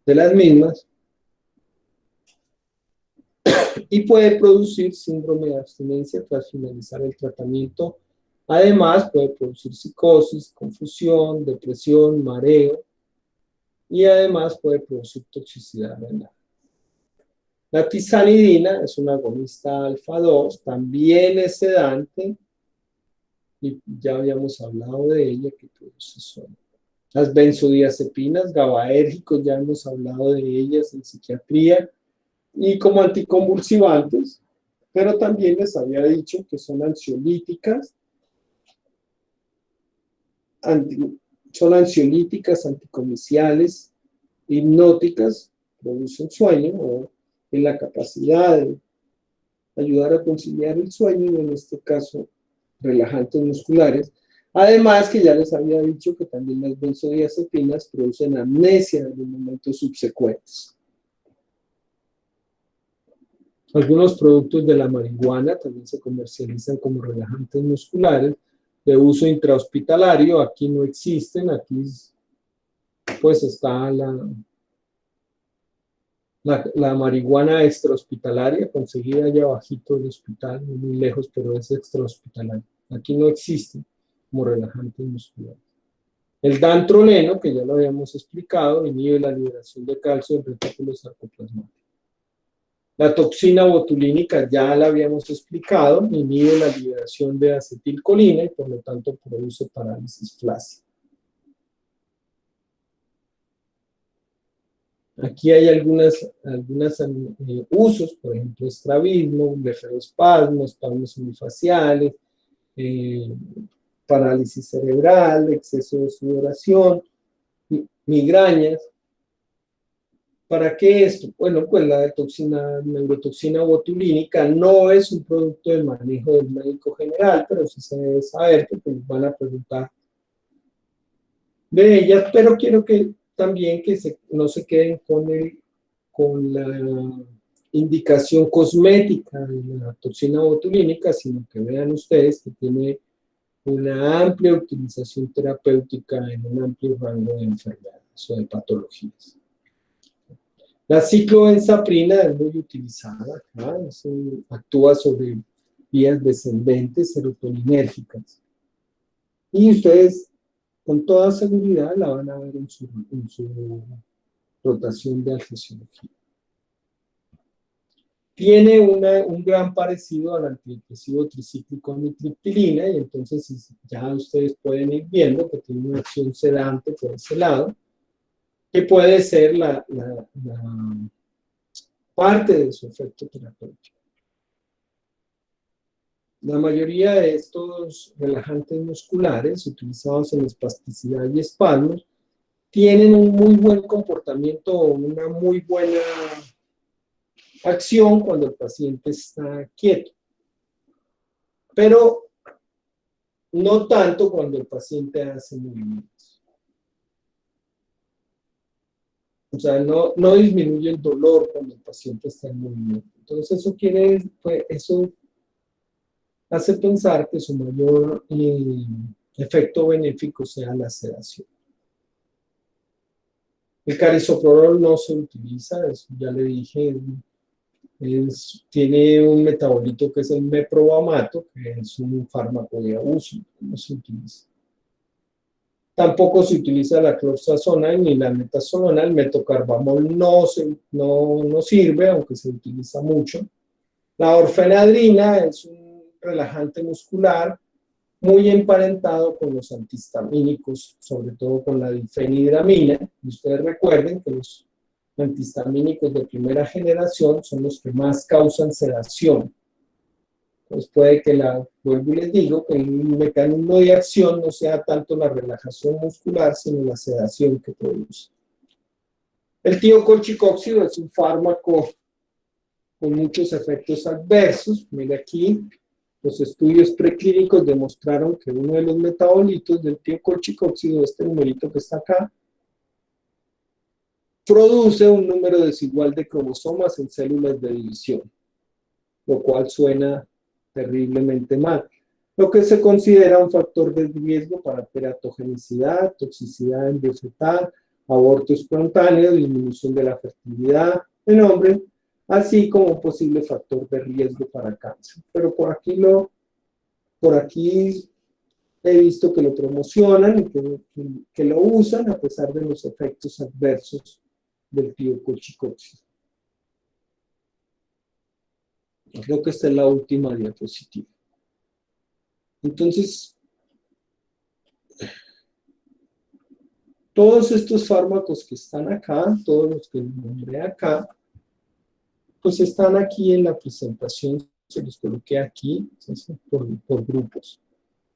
de las mismas y puede producir síndrome de abstinencia tras finalizar el tratamiento. Además, puede producir psicosis, confusión, depresión, mareo y además puede producir toxicidad renal. La tizanidina es una agonista alfa 2, también es sedante y ya habíamos hablado de ella que produce sueño. Las benzodiazepinas, GABAérgicos, ya hemos hablado de ellas en psiquiatría y como anticonvulsivantes, pero también les había dicho que son ansiolíticas, anticomiciales, hipnóticas, producen sueño o en la capacidad de ayudar a conciliar el sueño y en este caso relajantes musculares. Además que ya les había dicho que también las benzodiazepinas producen amnesia en los momentos subsecuentes. Algunos productos de la marihuana también se comercializan como relajantes musculares de uso intrahospitalario. Aquí no existen, aquí pues está la marihuana extrahospitalaria, conseguida allá abajito del hospital, muy lejos, pero es extrahospitalaria. Aquí no existe como relajante muscular. El dantroleno, que ya lo habíamos explicado, inhibe la liberación de calcio del retículo sarcoplasmático. La toxina botulínica ya la habíamos explicado, inhibe la liberación de acetilcolina y por lo tanto produce parálisis flácida. Aquí hay algunos usos, por ejemplo, estrabismo, blefaroespasmos, espasmos unifaciales, parálisis cerebral, exceso de sudoración, migrañas. ¿Para qué esto? Bueno, pues la neurotoxina botulínica no es un producto de manejo del médico general, pero sí se debe saber que pues, van a preguntar de ellas, pero quiero que también no se queden con la indicación cosmética de la toxina botulínica, sino que vean ustedes que tiene una amplia utilización terapéutica en un amplio rango de enfermedades o de patologías. La ciclobenzaprina es muy utilizada acá, actúa sobre vías descendentes serotoninérgicas. Y ustedes con toda seguridad la van a ver en su rotación de alfasiología. Tiene un gran parecido al antidepresivo tricíclico amitriptilina, y entonces ya ustedes pueden ir viendo que tiene una acción sedante por ese lado, que puede ser la parte de su efecto terapéutico. La mayoría de estos relajantes musculares utilizados en espasticidad y espasmos tienen un muy buen comportamiento o una muy buena acción cuando el paciente está quieto, pero no tanto cuando el paciente hace movimientos. O sea, no disminuye el dolor cuando el paciente está en movimiento. Entonces eso hace pensar que su mayor efecto benéfico sea la sedación. El carisoprolol no se utiliza, ya le dije, tiene un metabolito que es el meprobamato, que es un fármaco de abuso, no se utiliza. Tampoco se utiliza la cloxazona ni la metasonona. El metocarbamol no sirve, aunque se utiliza mucho. La orfenadrina es un relajante muscular muy emparentado con los antihistamínicos, sobre todo con la difenhidramina. Y ustedes recuerden que los antihistamínicos de primera generación son los que más causan sedación. Pues puede que vuelvo y les digo, que el mecanismo de acción no sea tanto la relajación muscular, sino la sedación que produce. El tiocolchicóxido es un fármaco con muchos efectos adversos. Mire aquí, los estudios preclínicos demostraron que uno de los metabolitos del tiocolchicóxido, este numerito que está acá, produce un número desigual de cromosomas en células de división, lo cual suena terriblemente mal, lo que se considera un factor de riesgo para teratogenicidad, toxicidad embriofetal, aborto espontáneo, disminución de la fertilidad en hombres, así como un posible factor de riesgo para cáncer. Pero por aquí he visto que lo promocionan y que lo usan a pesar de los efectos adversos del tiocolchicóxido. Creo que esta es la última diapositiva. Entonces, todos estos fármacos que están acá, todos los que nombré acá, pues están aquí en la presentación, se los coloqué aquí por grupos.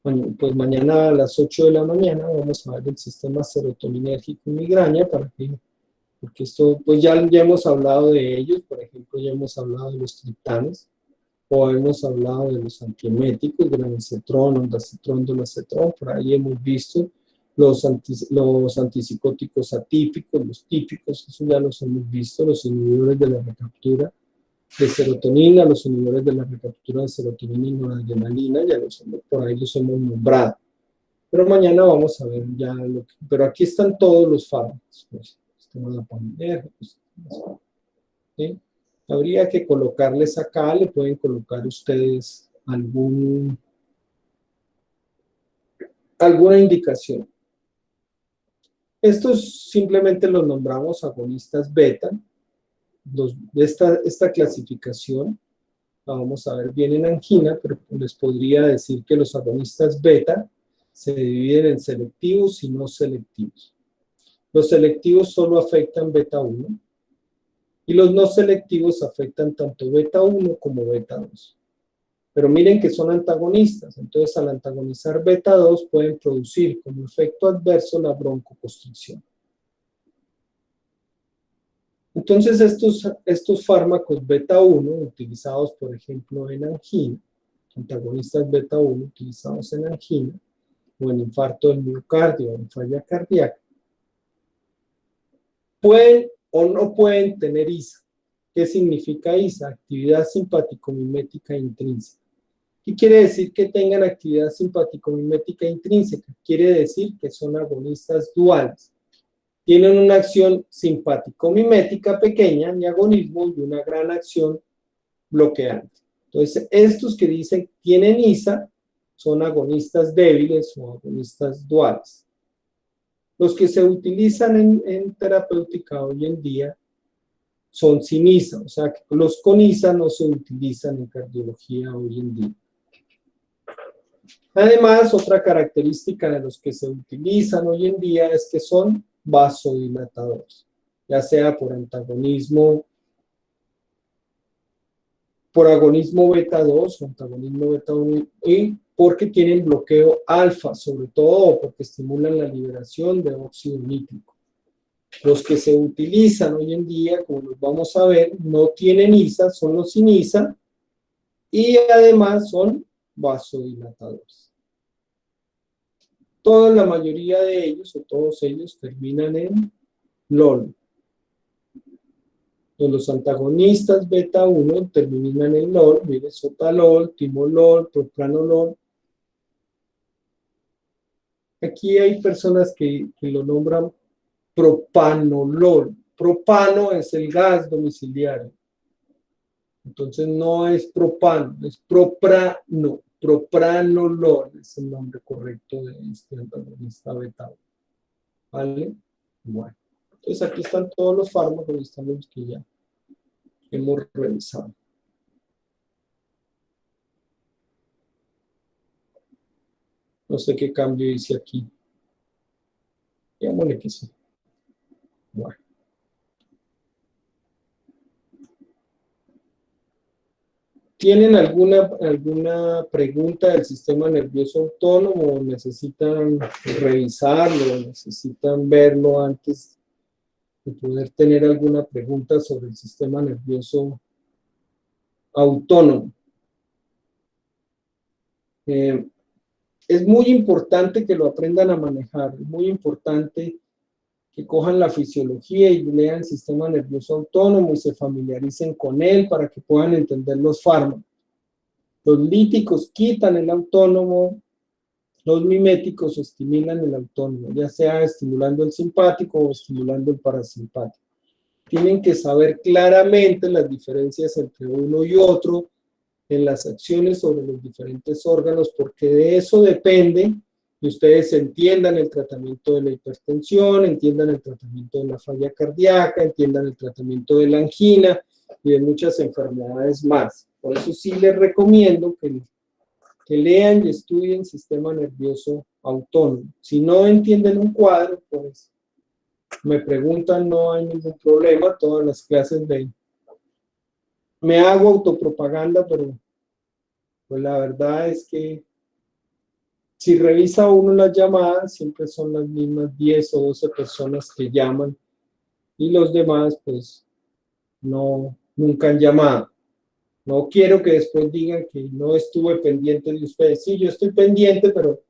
Bueno, pues mañana a las 8 de la mañana vamos a ver el sistema serotoninérgico y migraña, porque esto, pues ya hemos hablado de ellos. Por ejemplo, ya hemos hablado de los triptanes, o hemos hablado de los antieméticos, granicetrón, ondansetrón, dolacetrón. Por ahí hemos visto los antipsicóticos atípicos, los típicos, eso ya los hemos visto, los inhibidores de la recaptura de serotonina, los inhibidores de la recaptura de serotonina y noradrenalina, por ahí los hemos nombrado. Pero mañana vamos a ver ya pero aquí están todos los fármacos, pues, sistema dopaminérgico, ¿sí? Habría que colocarles acá, le pueden colocar ustedes alguna indicación. Estos simplemente los nombramos agonistas beta. Esta clasificación la vamos a ver bien en angina, pero les podría decir que los agonistas beta se dividen en selectivos y no selectivos. Los selectivos solo afectan beta 1 y los no selectivos afectan tanto beta 1 como beta 2. Pero miren que son antagonistas, entonces al antagonizar beta 2 pueden producir como efecto adverso la broncoconstricción. Entonces estos fármacos beta 1 utilizados por ejemplo en angina, antagonistas beta 1 utilizados en angina o en infarto del miocardio o en falla cardíaca, pueden o no pueden tener ISA. ¿Qué significa ISA? Actividad simpático-mimética intrínseca. ¿Qué quiere decir que tengan actividad simpático-mimética intrínseca? Quiere decir que son agonistas duales. tienen una acción simpático-mimética pequeña en agonismo y una gran acción bloqueante. Entonces, estos que dicen tienen ISA son agonistas débiles o agonistas duales. Los que se utilizan en terapéutica hoy en día son sin ISA, o sea, que los con ISA no se utilizan en cardiología hoy en día. Además, otra característica de los que se utilizan hoy en día es que son vasodilatadores, ya sea por antagonismo, por agonismo beta 2 o antagonismo beta 1 y porque tienen bloqueo alfa, sobre todo porque estimulan la liberación de óxido nítrico. Los que se utilizan hoy en día, como los vamos a ver, no tienen ISA, son los sin ISA y además son vasodilatadores. La mayoría de ellos, o todos ellos, terminan en LOL. Los antagonistas beta 1 terminan en LOL, mire, sotalol, timolol, propranolol. Aquí hay personas que lo nombran propanolol. Propano es el gas domiciliario. Entonces no es propano, es proprano. Propranolol es el nombre correcto de este antagonista beta 1. ¿Vale? Bueno. Entonces aquí están todos los fármacos, están los que ya hemos revisado. No sé qué cambio hice aquí. Digámosle que sí. Bueno. ¿Tienen alguna pregunta del sistema nervioso autónomo? ¿Necesitan revisarlo? ¿Necesitan verlo antes de poder tener alguna pregunta sobre el sistema nervioso autónomo? Es muy importante que lo aprendan a manejar, es muy importante que cojan la fisiología y lean el sistema nervioso autónomo y se familiaricen con él para que puedan entender los fármacos. Los líticos quitan el autónomo, los miméticos estimulan el autónomo, ya sea estimulando el simpático o estimulando el parasimpático. Tienen que saber claramente las diferencias entre uno y otro en las acciones sobre los diferentes órganos, porque de eso depende que ustedes entiendan el tratamiento de la hipertensión, entiendan el tratamiento de la falla cardíaca, entiendan el tratamiento de la angina y de muchas enfermedades más. Por eso sí les recomiendo que lean y estudien sistema nervioso autónomo. Si no entienden un cuadro, pues me preguntan, no hay ningún problema, todas las clases me hago autopropaganda, pero pues la verdad es que si revisa uno las llamadas, siempre son las mismas 10 o 12 personas que llaman y los demás pues nunca han llamado. No quiero que después digan que no estuve pendiente de ustedes. Sí, yo estoy pendiente, pero